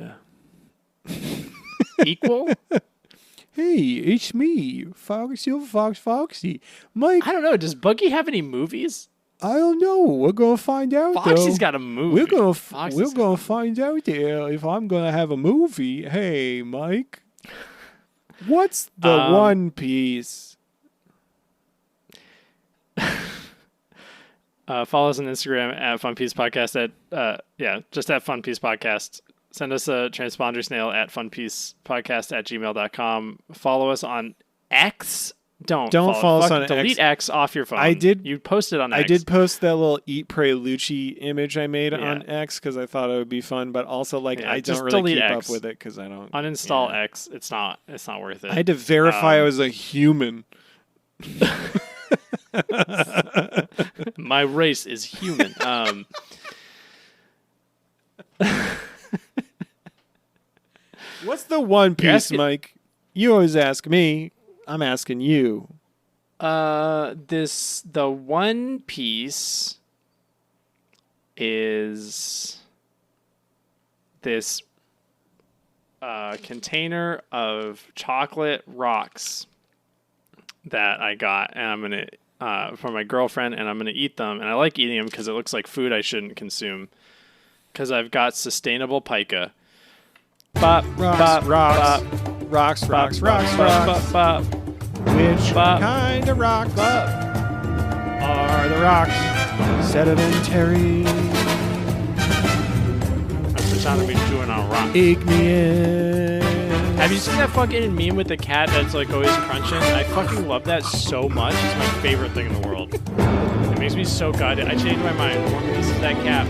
Equal? Hey, it's me, Silver Fox Foxy. Mike, I don't know. Does Buggy have any movies? I don't know. We're gonna find out. Foxy's though. got a movie. We're gonna find out there if I'm gonna have a movie. Hey, Mike, what's the One Piece? Follow us on Instagram at funpiecepodcast just at funpiecepodcast. Send us a transponder snail at funpiecepodcast@gmail.com. Follow us on X. Don't follow us on delete X off your phone. You posted on X. I did post that little Eat Pray Lucci image I made on X because I thought it would be fun, but also I don't really keep X. up with it because I don't Uninstall X. It's not worth it. I had to verify I was a human. My race is human. What's the One Piece, Mike? You always ask me. I'm asking you. The One Piece is this container of chocolate rocks that I got, and I'm gonna for my girlfriend, and I'm gonna eat them. And I like eating them because it looks like food I shouldn't consume. Because I've got sustainable pica. Bop, Rocks, bop, rocks, bop, rocks, bop, rocks, bop, rocks, bop, rocks. bop, bop. Which Bop. kind of rocks are the rocks? Sedimentary, That's the sound of me chewing on a rock. igneous. Have you seen that fucking meme with the cat that's like always crunching? I fucking love that so much. It's my favorite thing in the world. It makes me so goddamn. I changed my mind. This is that cat.